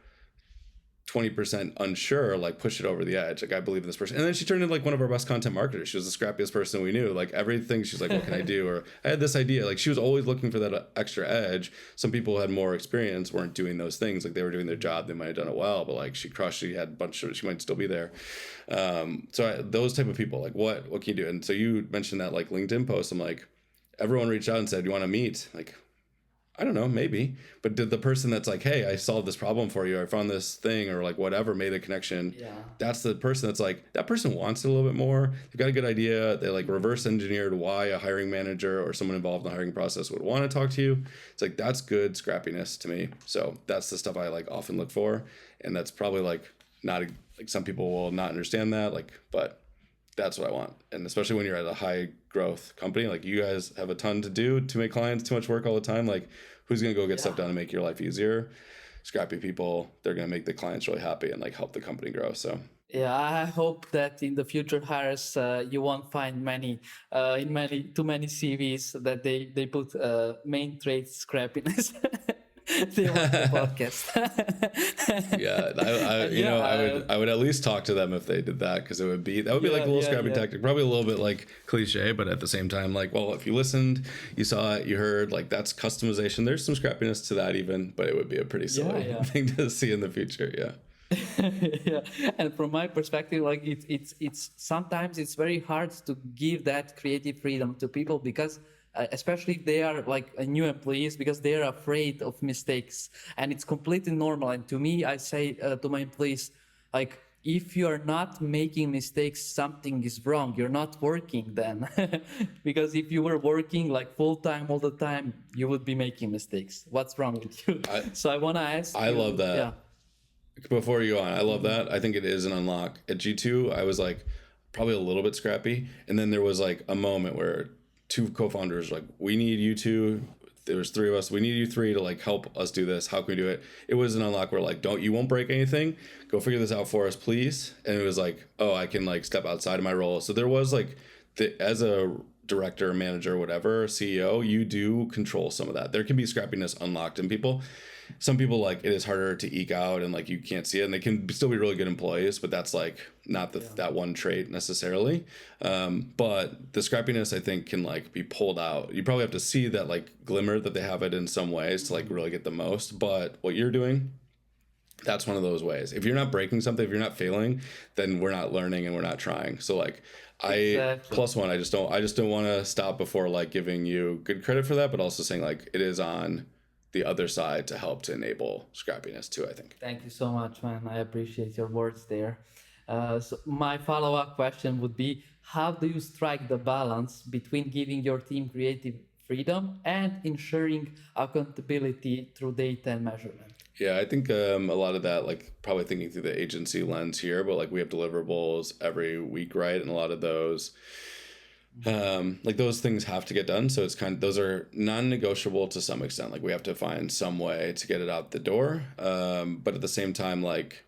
20% unsure, like push it over the edge. Like I believe in this person. And then she turned into like one of our best content marketers. She was the scrappiest person we knew. Like everything, she's like, what can I do? Or I had this idea. Like she was always looking for that extra edge. Some people who had more experience weren't doing those things. Like they were doing their job. They might have done it well, but like she crushed. She had a bunch of, she might still be there. Those type of people, like what can you do? And so you mentioned that like LinkedIn post. I'm like, everyone reached out and said, you want to meet? Like, I don't know, maybe. But did the person that's like, hey, I solved this problem for you, or I found this thing, or like whatever, made a connection. Yeah. That's the person that's like, that person wants it a little bit more. They've got a good idea. They like reverse engineered why a hiring manager or someone involved in the hiring process would want to talk to you. It's like, that's good scrappiness to me. So that's the stuff I like often look for. And that's probably like not like some people will not understand that, like, but that's what I want. And especially when you're at a high growth company, like you guys have a ton to do to make clients, too much work all the time. Like who's going to go get stuff done and make your life easier? Scrappy people. They're going to make the clients really happy and like help the company grow. So yeah, I hope that in the future hires, you won't find too many CVs that they put main traits scrappiness. They want the podcast. I would at least talk to them if they did that, because that would be like a little scrappy tactic, probably a little bit like cliche, but at the same time, like, well, if you listened, you saw it, you heard, like that's customization. There's some scrappiness to that even, but it would be a pretty silly thing to see in the future. Yeah. Yeah, and from my perspective, like it's sometimes it's very hard to give that creative freedom to people, because especially if they are like a new employees, because they are afraid of mistakes, and it's completely normal. And to me, I say to my employees, like, if you are not making mistakes, something is wrong. You're not working then. Because if you were working like full time all the time, you would be making mistakes. What's wrong with you? So I want to ask I love that. Yeah. Before you go on, I love that. I think it is an unlock. At G2, I was like probably a little bit scrappy. And then there was like a moment where two co-founders like, we need you two. There was three of us. We need you three to like help us do this. How can we do it? It was an unlock where like, you won't break anything. Go figure this out for us, please. And it was like, oh, I can like step outside of my role. So there was like, as a director, manager, whatever, CEO, you do control some of that. There can be scrappiness unlocked in people. Some people, like, it is harder to eke out and like you can't see it, and they can still be really good employees, but that's like not that one trait necessarily. But the scrappiness, I think, can like be pulled out. You probably have to see that like glimmer that they have it in some ways to like really get the most. But what you're doing, that's one of those ways. If you're not breaking something, if you're not failing, then we're not learning and we're not trying. So like plus one, I just don't want to stop before like giving you good credit for that, but also saying like it is on the other side to help to enable scrappiness too, I think. Thank you so much, man. I appreciate your words there. So my follow-up question would be, how do you strike the balance between giving your team creative freedom and ensuring accountability through data and measurement? Yeah, I think a lot of that, like probably thinking through the agency lens here, but like we have deliverables every week, right? And a lot of those, like those things have to get done. So it's those are non-negotiable to some extent. Like we have to find some way to get it out the door. But at the same time, like,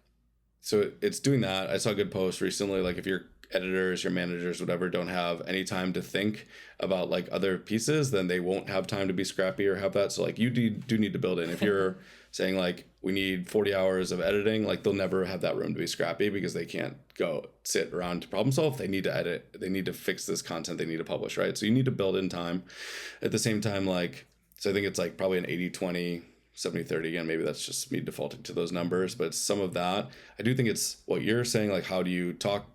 so it's doing that. I saw a good post recently, like if your editors, your managers, whatever, don't have any time to think about like other pieces, then they won't have time to be scrappy or have that. So like you do need to build in. If you're saying like we need 40 hours of editing, like they'll never have that room to be scrappy because they can't go sit around to problem solve. They need to edit. They need to fix this content. They need to publish, right? So you need to build in time. At the same time, like, so I think it's like probably an 80-20, 70-30. Again, maybe that's just me defaulting to those numbers, but some of that, I do think it's what you're saying, like how do you talk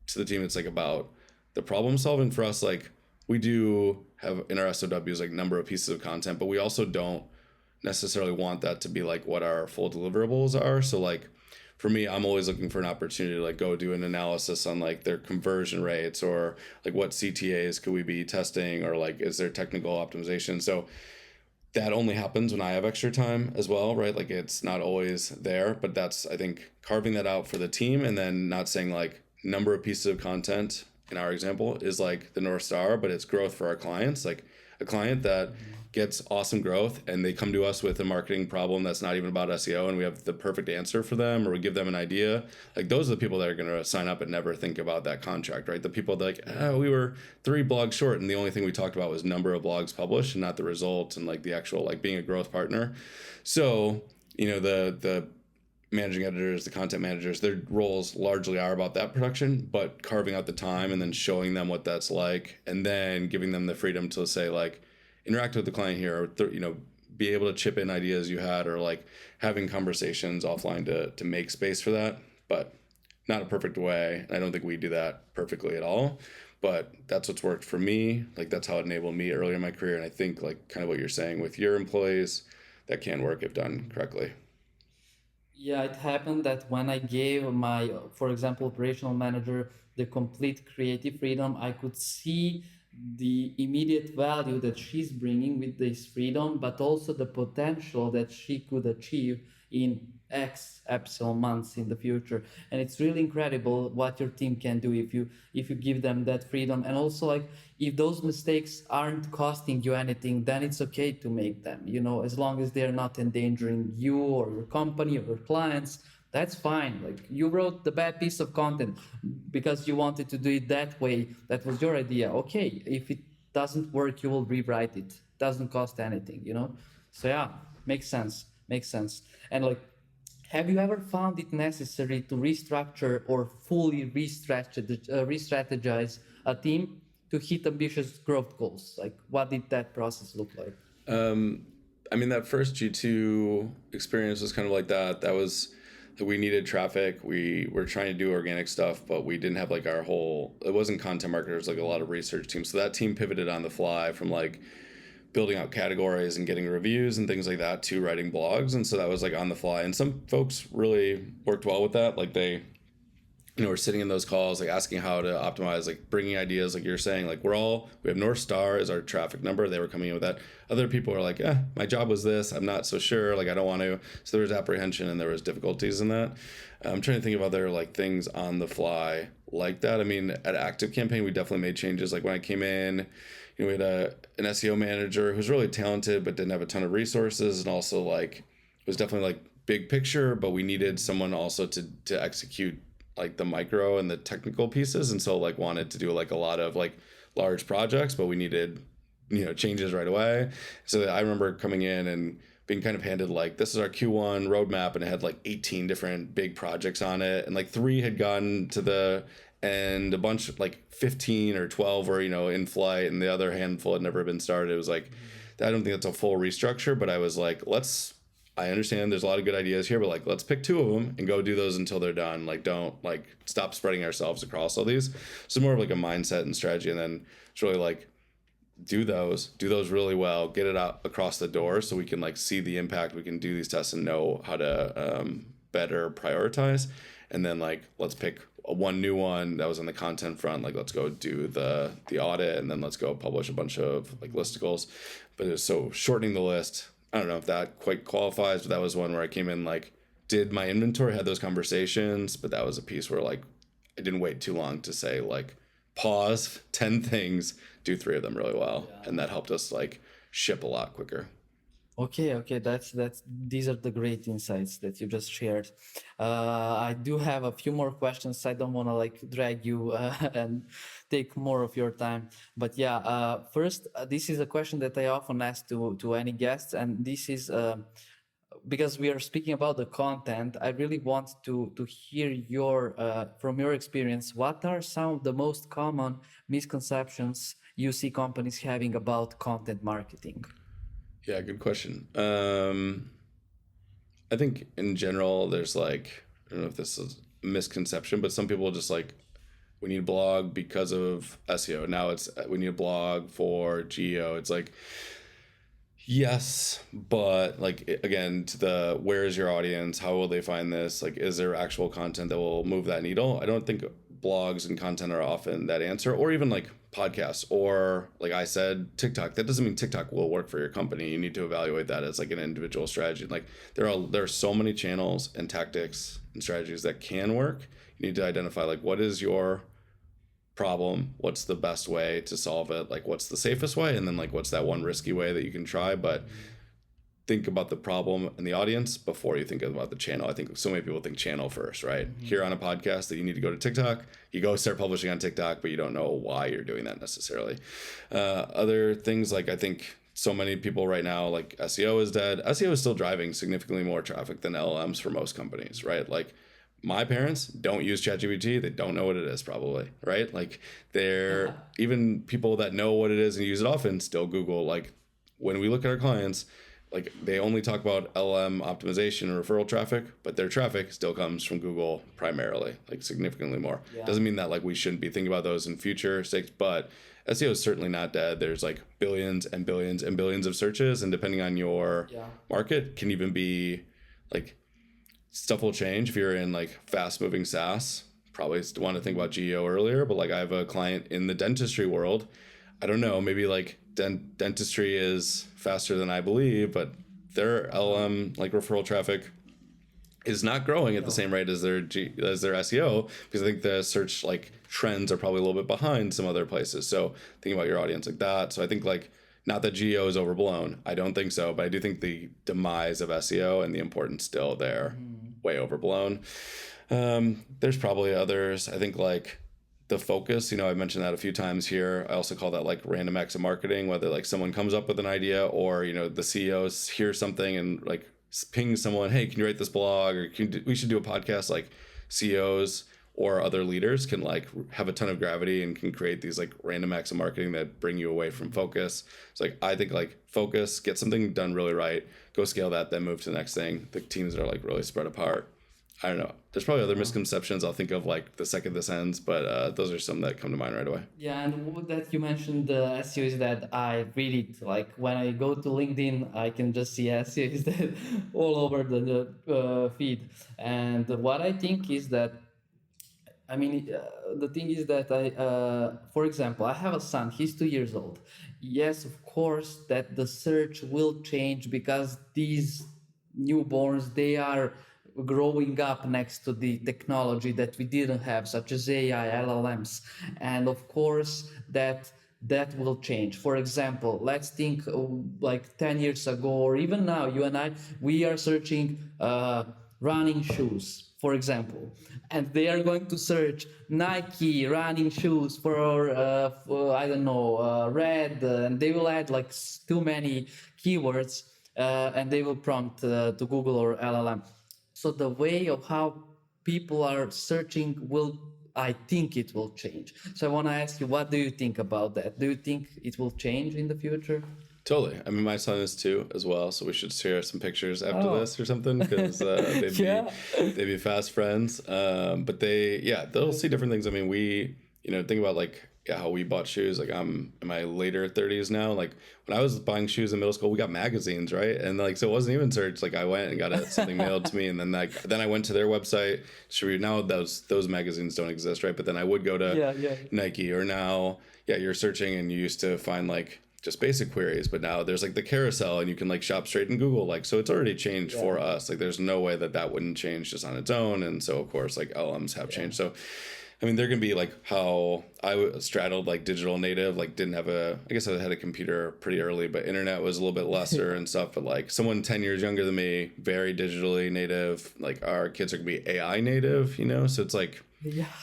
to the team? It's like about the problem solving. For us, like we do have in our SOWs like number of pieces of content, but we also don't necessarily want that to be like what our full deliverables are. So like for me, I'm always looking for an opportunity to like go do an analysis on like their conversion rates, or like what CTAs could we be testing, or like is there technical optimization. So that only happens when I have extra time as well, right? Like it's not always there, but that's, I think, carving that out for the team, and then not saying like number of pieces of content in our example is like the North Star, but it's growth for our clients. Like a client that gets awesome growth and they come to us with a marketing problem that's not even about SEO, and we have the perfect answer for them, or we give them an idea. Like those are the people that are going to sign up and never think about that contract, right? The people that like, oh, we were 3 blogs short and the only thing we talked about was number of blogs published and not the result and like the actual like being a growth partner. So, you know, the managing editors, the content managers, their roles largely are about that production, but carving out the time and then showing them what that's like, and then giving them the freedom to say like, interact with the client here, or you know, be able to chip in ideas you had, or like having conversations offline to make space for that, but not a perfect way. I don't think we do that perfectly at all, but that's what's worked for me. Like that's how it enabled me earlier in my career. And I think like kind of what you're saying with your employees, that can work if done correctly. Yeah, it happened that when I gave my, for example, operational manager the complete creative freedom, I could see the immediate value that she's bringing with this freedom, but also the potential that she could achieve in X epsilon months in the future. And it's really incredible what your team can do if you give them that freedom. And also like if those mistakes aren't costing you anything, then it's okay to make them, you know, as long as they're not endangering you or your company or your clients. That's fine. Like you wrote the bad piece of content because you wanted to do it that way. That was your idea. Okay, if it doesn't work, you will rewrite it. Doesn't cost anything, you know. So yeah, makes sense. Makes sense. And like, have you ever found it necessary to restructure or fully re-strategize a team to hit ambitious growth goals? Like, what did that process look like? I mean, that first G2 experience was kind of like that. That was, we needed traffic. We were trying to do organic stuff, but we didn't have like our whole, it wasn't content marketers, like a lot of research teams. So that team pivoted on the fly from like building out categories and getting reviews and things like that to writing blogs. And so that was like on the fly. And some folks really worked well with that. Like they, you know, we're sitting in those calls, like asking how to optimize, like bringing ideas, like you're saying, like we have North Star as our traffic number. They were coming in with that. Other people are like, my job was this. I'm not so sure. Like, I don't want to. So there was apprehension and there was difficulties in that. I'm trying to think of other like things on the fly like that. I mean, at Active Campaign, we definitely made changes. Like when I came in, you know, we had an SEO manager who's really talented, but didn't have a ton of resources. And also like, was definitely like big picture, but we needed someone also to execute like the micro and the technical pieces, and so like wanted to do like a lot of like large projects, but we needed, you know, changes right away. So I remember coming in and being kind of handed like, this is our Q1 roadmap, and it had like 18 different big projects on it, and like 3 had gotten to the end, a bunch like 15 or 12 were, you know, in flight, and the other handful had never been started. It was like, I don't think that's a full restructure, but I was like, I understand there's a lot of good ideas here, but like, let's pick 2 of them and go do those until they're done. Like, don't like stop spreading ourselves across all these. So more of like a mindset and strategy. And then it's really like, do those really well, get it out across the door so we can like see the impact. We can do these tests and know how to better prioritize. And then like, let's pick one new one that was on the content front. Like, let's go do the audit, and then let's go publish a bunch of like listicles. But it was so shortening the list. I don't know if that quite qualifies, but that was one where I came in, like, did my inventory, had those conversations, but that was a piece where, like, I didn't wait too long to say, like, pause 10 things, do 3 of them really well. Yeah. And that helped us, like, ship a lot quicker. Okay, that's these are the great insights that you just shared. I do have a few more questions. I don't want to like drag you and take more of your time, but yeah. First, this is a question that I often ask to any guests, and this is because we are speaking about the content. I really want to hear your from your experience. What are some of the most common misconceptions you see companies having about content marketing? Yeah, good question. I think in general, there's like, I don't know if this is a misconception, but some people just like, we need a blog because of SEO. Now it's, we need a blog for geo. It's like, yes, but like, again, to the, where is your audience? How will they find this? Like, is there actual content that will move that needle? I don't think blogs and content are often that answer, or even like podcasts, or like I said, TikTok. That doesn't mean TikTok will work for your company. You need to evaluate that as like an individual strategy. Like there are so many channels and tactics and strategies that can work. You need to identify like what is your problem, what's the best way to solve it, like what's the safest way, and then like what's that one risky way that you can try. But think about the problem and the audience before you think about the channel. I think so many people think channel first, right? Here on a podcast that you need to go to TikTok, you go start publishing on TikTok, but you don't know why you're doing that necessarily. Other things, like I think so many people right now, like SEO is dead. SEO is still driving significantly more traffic than LLMs for most companies, right? Like my parents don't use ChatGPT. They don't know what it is probably, right? Like they're even people that know what it is and use it often still Google. Like when we look at our clients, like they only talk about LLM optimization and referral traffic, but their traffic still comes from Google primarily, like significantly more. Doesn't mean that like we shouldn't be thinking about those in future sakes, but SEO is certainly not dead. There's like billions and billions and billions of searches, and depending on your market, can even be like stuff will change. If you're in like fast moving SaaS, probably want to think about GEO earlier, but like I have a client in the dentistry world. I don't know, maybe like dentistry is faster than I believe, but their LM like referral traffic is not growing at the same rate as their SEO, because I think the search like trends are probably a little bit behind some other places. So think about your audience like that. So I think like not that GEO is overblown. I don't think so, but I do think the demise of SEO and the importance still there, way overblown. There's probably others. I think like the focus, I mentioned that a few times here. I also call that like random acts of marketing, whether like someone comes up with an idea or, the CEOs hear something and like ping someone, hey, can you write this blog, or we should do a podcast. Like CEOs or other leaders can like have a ton of gravity and can create these like random acts of marketing that bring you away from focus. It's like, I think like focus, get something done really right, go scale that, then move to the next thing. The teams that are like really spread apart. I don't know. There's probably other misconceptions I'll think of like the second this ends, but those are some that come to mind right away. Yeah, and what that you mentioned SEO is that I read it. Like when I go to LinkedIn, I can just see SEO is that all over the feed. And what I think is that, the thing is that for example, I have a son. He's 2 years old. Yes, of course, that the search will change because these newborns, they are growing up next to the technology that we didn't have, such as AI, LLMs, and of course that will change. For example, let's think like 10 years ago, or even now, you and I, we are searching running shoes, for example, and they are going to search Nike running shoes for I don't know, red, and they will add like too many keywords, and they will prompt to Google or LLM. So the way of how people are searching I think it will change. So I want to ask you, what do you think about that? Do you think it will change in the future? Totally. My son is 2 as well, so we should share some pictures after this or something, because they'd be fast friends. But they'll see different things. We think about like how we bought shoes. Like I'm in my later 30s now. Like when I was buying shoes in middle school, we got magazines, right? And like so it wasn't even search. Like I went and got something mailed to me, and then I went to their website. Now those magazines don't exist, right? But then I would go to Nike, or now you're searching and you used to find like just basic queries, but now there's like the carousel and you can like shop straight in Google. Like, so it's already changed for us. Like there's no way that wouldn't change just on its own. And so of course like LMs have changed. So they're gonna be like how I straddled like digital native, like I guess I had a computer pretty early, but internet was a little bit lesser and stuff. But like someone 10 years younger than me, very digitally native, like our kids are gonna be AI native, so it's like,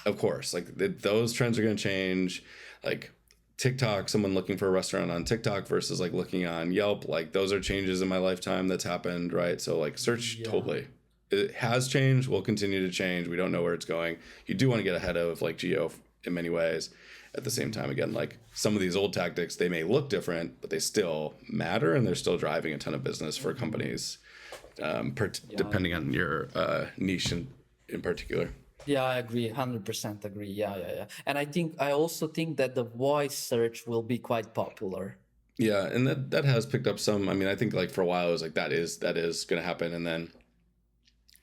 of course, like those trends are gonna change. Like TikTok, someone looking for a restaurant on TikTok versus like looking on Yelp, like those are changes in my lifetime that's happened, right? So like search, totally. It has changed, will continue to change. We don't know where it's going. You do want to get ahead of like geo in many ways. At the same time, again, like some of these old tactics, they may look different, but they still matter, and they're still driving a ton of business for companies, depending on your niche in particular. Yeah, I agree. 100% agree. Yeah. And I also think that the voice search will be quite popular. Yeah, and that has picked up some. I think like for a while it was like that is going to happen, and then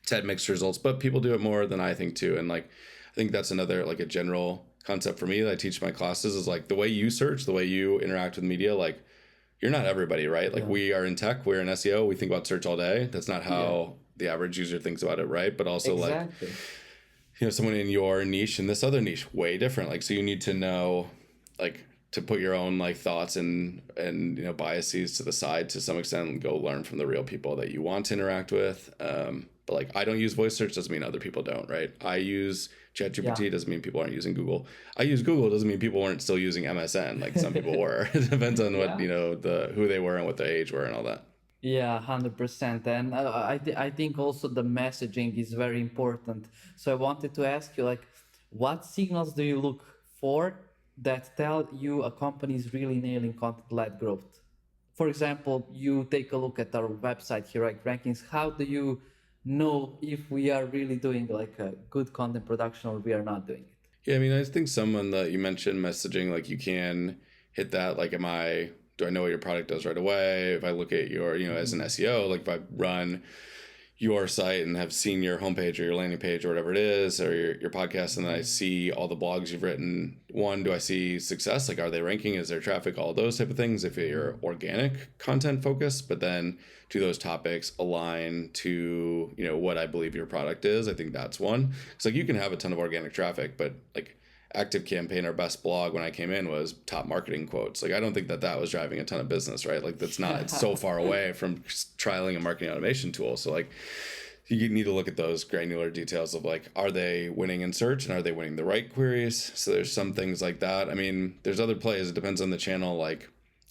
it's had mixed results. But people do it more than I think too, and like I think that's another like a general concept for me that I teach my classes is like the way you search, the way you interact with media, like you're not everybody, right? Like we are in tech, we're in SEO, we think about search all day. That's not how the average user thinks about it, right? But also Exactly. like, someone in your niche and this other niche, way different. Like, so you need to know, like, to put your own like thoughts and biases to the side to some extent and go learn from the real people that you want to interact with. But like I don't use voice search doesn't mean other people don't, right? I use ChatGPT doesn't mean people aren't using Google. I use Google doesn't mean people weren't still using MSN like some people were. It depends on what who they were and what their age were and all that. Yeah, 100%. And I think also the messaging is very important. So I wanted to ask you, like, what signals do you look for that tell you a company is really nailing content-led growth? For example, you take a look at our website here, like rankings. How do you know if we are really doing like a good content production or we are not doing it? Yeah, I mean, I think someone that you mentioned messaging, like you can hit that. Like, do I know what your product does right away? If I look at your, as an SEO, like if I run your site and have seen your homepage or your landing page or whatever it is, or your podcast, and then I see all the blogs you've written, one, do I see success? Like, are they ranking? Is there traffic? All those type of things if you're organic content focused, but then do those topics align to, what I believe your product is? I think that's one. It's like you can have a ton of organic traffic, but like Active Campaign, our best blog when I came in was top marketing quotes. Like, I don't think that was driving a ton of business, right? Like that's not, it's so far away from trialing a marketing automation tool. So like you need to look at those granular details of like, are they winning in search and are they winning the right queries? So there's some things like that. I mean, there's other plays. It depends on the channel. Like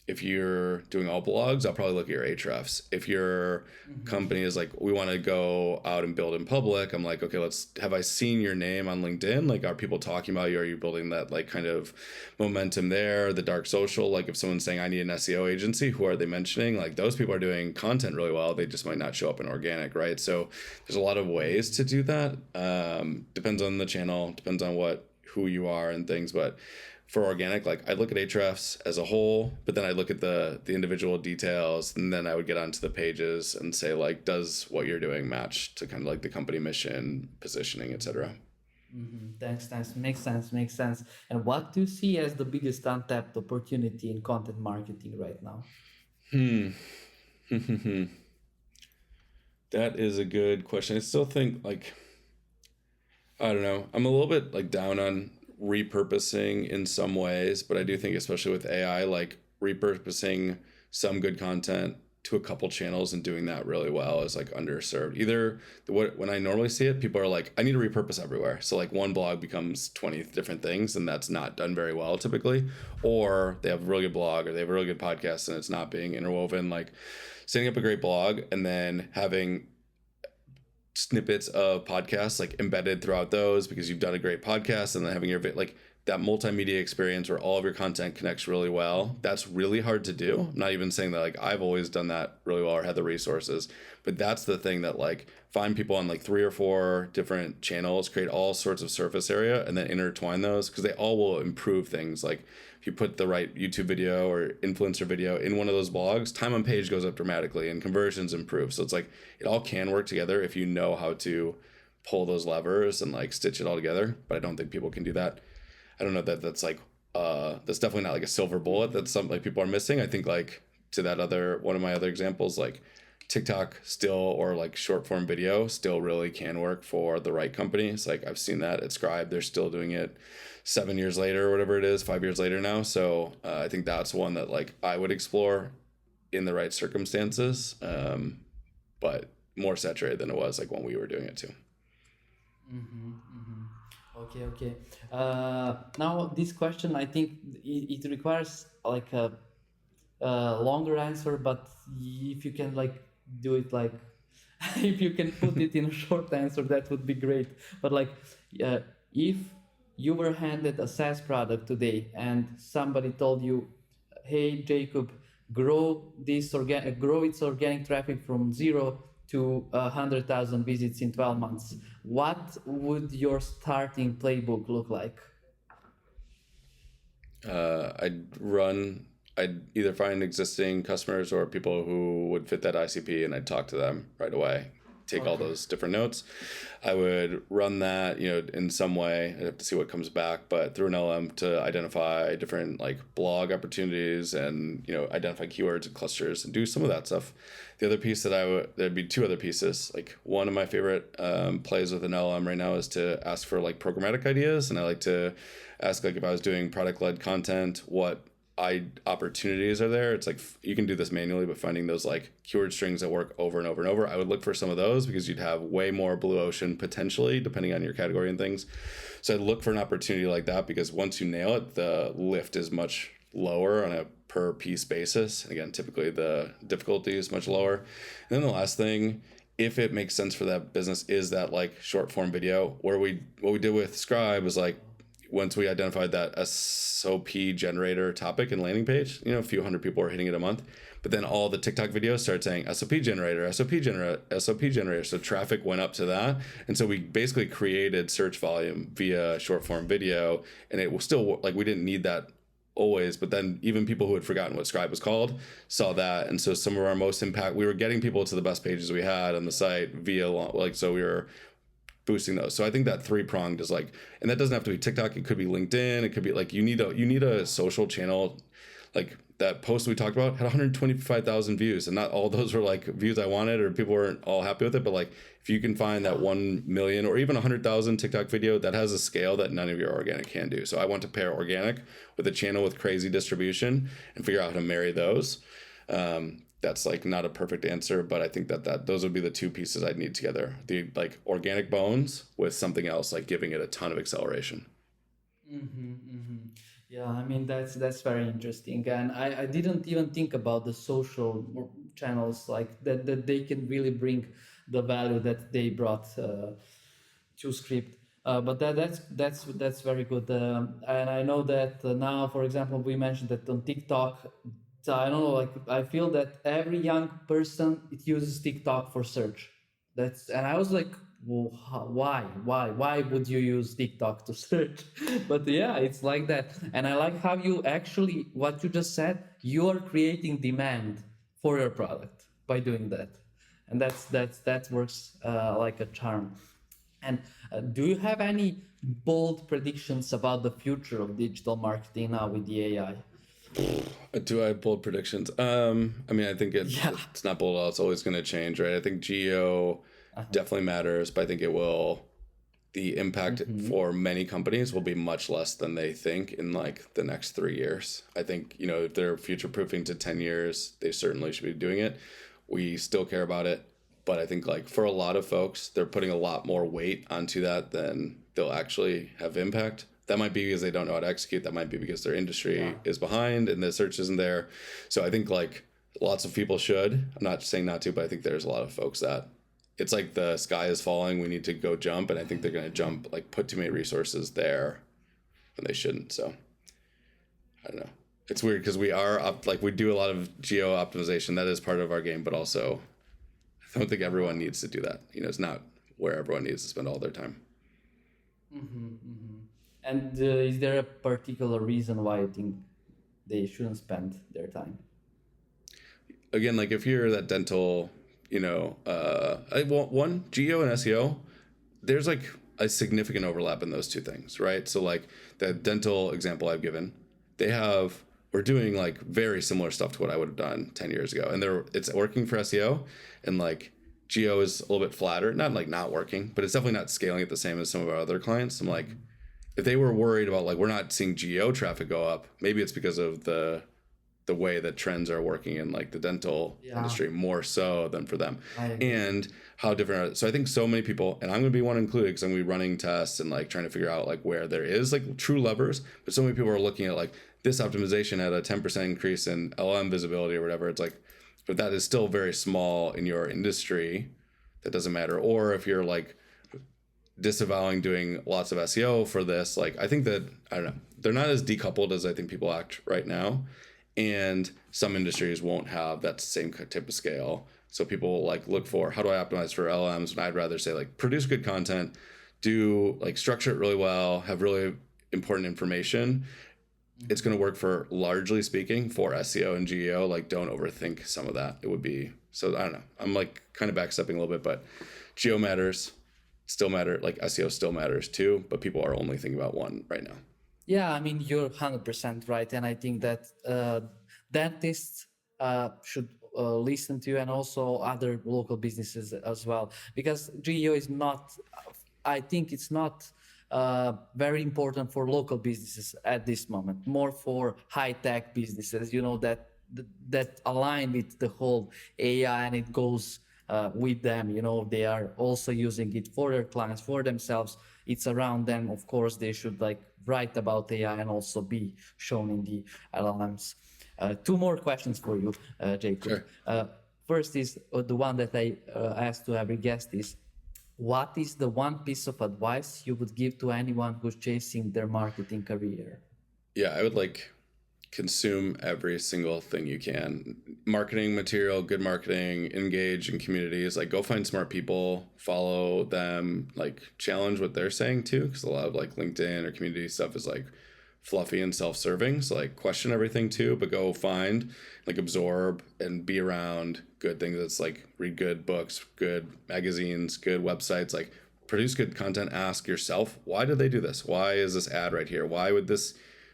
if you're doing all blogs, I'll probably look at your Ahrefs. If your company is like, we want to go out and build in public, I'm like, okay, have I seen your name on LinkedIn? Like, are people talking about you? Are you building that like kind of momentum there? The dark social, like if someone's saying I need an SEO agency, who are they mentioning? Like those people are doing content really well. They just might not show up in organic, right? So there's a lot of ways to do that. Depends on the channel, depends on who you are and things, but for organic, like I look at Ahrefs as a whole, but then I look at the individual details, and then I would get onto the pages and say like, does what you're doing match to kind of like the company mission, positioning, etc. Thanks. Makes sense. And what do you see as the biggest untapped opportunity in content marketing right now? That is a good question. I still think like, I don't know. I'm a little bit like down on repurposing in some ways, but I do think especially with AI, like repurposing some good content to a couple channels and doing that really well is like underserved. When I normally see it, people are like, I need to repurpose everywhere. So like one blog becomes 20 different things, and that's not done very well typically. Or they have a really good blog or they have a really good podcast and it's not being interwoven. Like setting up a great blog and then having snippets of podcasts like embedded throughout those because you've done a great podcast, and then having your like that multimedia experience where all of your content connects really well. That's really hard to do. I'm not even saying that like I've always done that really well or had the resources, but that's the thing that like find people on like 3 or 4 different channels, create all sorts of surface area, and then intertwine those because they all will improve things. Like if you put the right YouTube video or influencer video in one of those blogs, time on page goes up dramatically and conversions improve. So it's like it all can work together if you know how to pull those levers and like stitch it all together. But I don't think people can do that. I don't know that that's like that's definitely not like a silver bullet that's something like people are missing. I think like to that one of my other examples, like TikTok still, or like short form video still really can work for the right companies. Like I've seen that at Scribe, they're still doing it 7 years later or whatever it is, 5 years later now. So I think that's one that like I would explore in the right circumstances, but more saturated than it was like when we were doing it too. Okay. Now this question, I think it requires like a longer answer, but if you can like do it like if you can put it in a short answer, that would be great. But like if you were handed a SaaS product today and somebody told you, hey Jacob, grow its organic traffic from 0 to 100,000 visits in 12 months, what would your starting playbook look like? I'd either find existing customers or people who would fit that ICP, and I'd talk to them right away. take all those different notes. I would run that, in some way. I'd have to see what comes back, but through an LM to identify different like blog opportunities and, identify keywords and clusters and do some of that stuff. The other piece there'd be two other pieces. Like one of my favorite plays with an LM right now is to ask for like programmatic ideas. And I like to ask, like, if I was doing product-led content, what opportunities are there. It's like you can do this manually, but finding those like keyword strings that work over and over and over, I would look for some of those because you'd have way more blue ocean potentially depending on your category and things. So I'd look for an opportunity like that because once you nail it, the lift is much lower on a per piece basis. Again, typically the difficulty is much lower. And then the last thing, if it makes sense for that business, is that like short form video. What we did with Scribe was like, once we identified that SOP generator topic and landing page, a few hundred people were hitting it a month, but then all the TikTok videos started saying SOP generator, SOP generator, SOP generator. So traffic went up to that. And so we basically created search volume via short form video, and it was still like, we didn't need that always, but then even people who had forgotten what Scribe was called saw that. And so some of our most we were getting people to the best pages we had on the site via so we were boosting those. So I think that 3-pronged is like, and that doesn't have to be TikTok. It could be LinkedIn. It could be like, you need a social channel. Like that post we talked about had 125,000 views, and not all those were like views I wanted or people weren't all happy with it. But like, if you can find that 1 million or even 100,000 TikTok video that has a scale that none of your organic can do. So I want to pair organic with a channel with crazy distribution and figure out how to marry those. That's like not a perfect answer, but I think that those would be the two pieces I'd need together. The like organic bones with something else, like giving it a ton of acceleration. Yeah, I mean, that's very interesting. And I didn't even think about the social channels like that they can really bring the value that they brought to Script. But that's very good. And I know that now, for example, we mentioned that on TikTok, so I don't know, like I feel that every young person, it uses TikTok for search. And I was like, well, why would you use TikTok to search? But yeah, it's like that. And I like how you actually, what you just said, you are creating demand for your product by doing that. And that works like a charm. And do you have any bold predictions about the future of digital marketing now with the AI? Do I have bold predictions? I mean, I think it's not bold at all. It's always going to change, right? I think geo definitely matters, but I think the impact for many companies will be much less than they think in like the next 3 years. I think, if they're future proofing to 10 years, they certainly should be doing it. We still care about it, but I think like for a lot of folks, they're putting a lot more weight onto that than they'll actually have impact. That might be because they don't know how to execute. That might be because their industry is behind and the search isn't there. So I think like lots of people should. I'm not saying not to, but I think there's a lot of folks that it's like the sky is falling. We need to go jump. And I think they're going to jump, like put too many resources there when they shouldn't. So I don't know. It's weird because we do a lot of geo optimization. That is part of our game, but also I don't think everyone needs to do that. It's not where everyone needs to spend all their time. And is there a particular reason why you think they shouldn't spend their time? Again, like if you're that dental, one, geo and SEO, there's like a significant overlap in those two things, right? So like the dental example I've given, we're doing like very similar stuff to what I would have done 10 years ago. And it's working for SEO, and like geo is a little bit flatter, not like not working, but it's definitely not scaling it the same as some of our other clients. I'm like, if they were worried about like, we're not seeing geo traffic go up, maybe it's because of the way that trends are working in like the dental industry more so than for them, and how different. So I think so many people, and I'm going to be one included because I'm going to be running tests and like trying to figure out like where there is like true levers, but so many people are looking at like this optimization at a 10% increase in LM visibility or whatever. It's like, but that is still very small in your industry. That doesn't matter. Or if you're like disavowing doing lots of SEO for this, like I think that, I don't know, they're not as decoupled as I think people act right now. And some industries won't have that same type of scale. So people will like look for, how do I optimize for LMs? And I'd rather say like produce good content, do like structure it really well, have really important information, it's going to work for, largely speaking, for SEO and GEO. Like, don't overthink some of that. It would be, so I don't know. I'm like kind of backstepping a little bit, but GEO matters, still matter. Like SEO still matters too, but people are only thinking about one right now. Yeah, I mean, you're 100% right. And I think that dentists should listen to you, and also other local businesses as well. Because GEO is not, I think it's not very important for local businesses at this moment, more for high tech businesses, that align with the whole AI, and it goes with them. They are also using it for their clients, for themselves. It's around them. Of course, they should like write about AI and also be shown in the LLMs. Two more questions for you, Jacob. Sure. First is the one that I asked to every guest is, what is the one piece of advice you would give to anyone who's chasing their marketing career? Yeah, I would like consume every single thing you can. Marketing material, good marketing, engage in communities, like go find smart people, follow them, like challenge what they're saying too, because a lot of like LinkedIn or community stuff is like fluffy and self-serving. So like question everything too, but go find, like absorb and be around good things. That's like read good books, good magazines, good websites, like produce good content. Ask yourself, why did they do this? Why is this ad right here? Why would this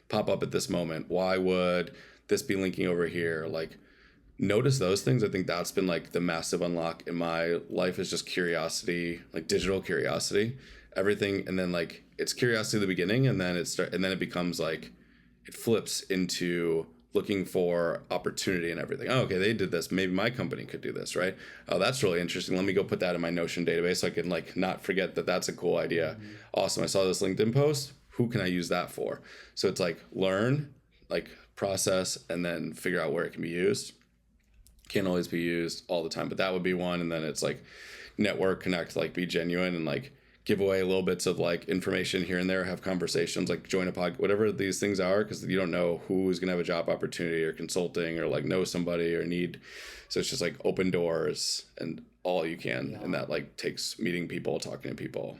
pop up at this moment? Why would this be linking over here? Like notice those things. I think that's been like the massive unlock in my life, is just curiosity, like digital curiosity, everything. And then like it's curiosity at the beginning, and then it becomes like it flips into looking for opportunity and everything. Oh, okay, they did this. Maybe my company could do this, right? Oh, that's really interesting. Let me go put that in my Notion database so I can like not forget that that's a cool idea. Mm-hmm. Awesome. I saw this LinkedIn post. Who can I use that for? So it's like learn, like process, and then figure out where it can be used. Can't always be used all the time, but that would be one. And then it's like network, connect, like be genuine, and like give away little bits of like information here and there, have conversations, like join a pod, whatever these things are, because you don't know who's going to have a job opportunity or consulting or like know somebody or need. So it's just like open doors and all you can. Yeah. And that like takes meeting people, talking to people,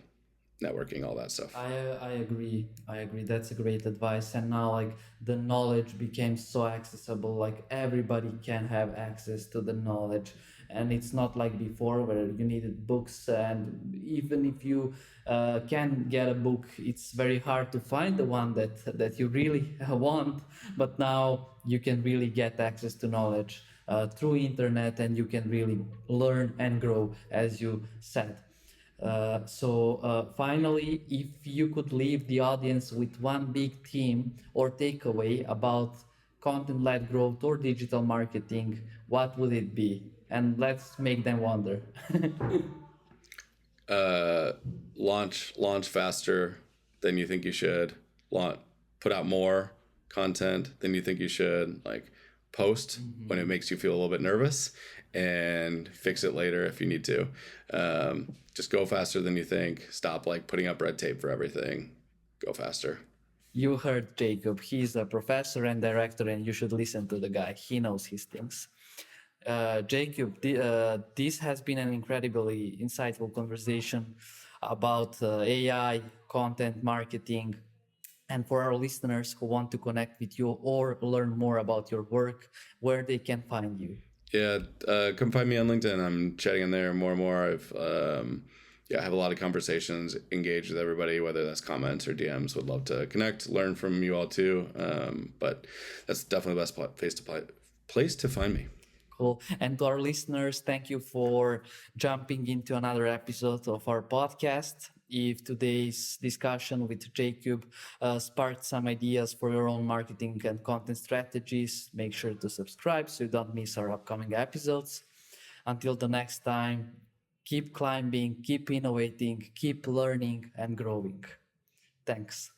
networking, all that stuff. I agree. That's a great advice. And now like the knowledge became so accessible, like everybody can have access to the knowledge. And it's not like before where you needed books, and even if you can get a book, it's very hard to find the one that you really want. But now you can really get access to knowledge through internet, and you can really learn and grow, as you said. So finally, if you could leave the audience with one big theme or takeaway about content-led growth or digital marketing, what would it be? And let's make them wonder. Launch faster than you think you should. Put out more content than you think you should. Like post when it makes you feel a little bit nervous, and fix it later if you need to. Just go faster than you think. Stop like putting up red tape for everything. Go faster. You heard Jacob. He's a professor and director, and you should listen to the guy. He knows his things. Jacob, this has been an incredibly insightful conversation about AI, content marketing. And for our listeners who want to connect with you or learn more about your work, where they can find you. Yeah, come find me on LinkedIn. I'm chatting in there more and more. I have a lot of conversations, engage with everybody, whether that's comments or DMs. Would love to connect, learn from you all too. But that's definitely the best place to find me. Cool. And to our listeners, thank you for jumping into another episode of our podcast. If today's discussion with Jacob sparked some ideas for your own marketing and content strategies, make sure to subscribe so you don't miss our upcoming episodes. Until the next time, keep climbing, keep innovating, keep learning and growing. Thanks.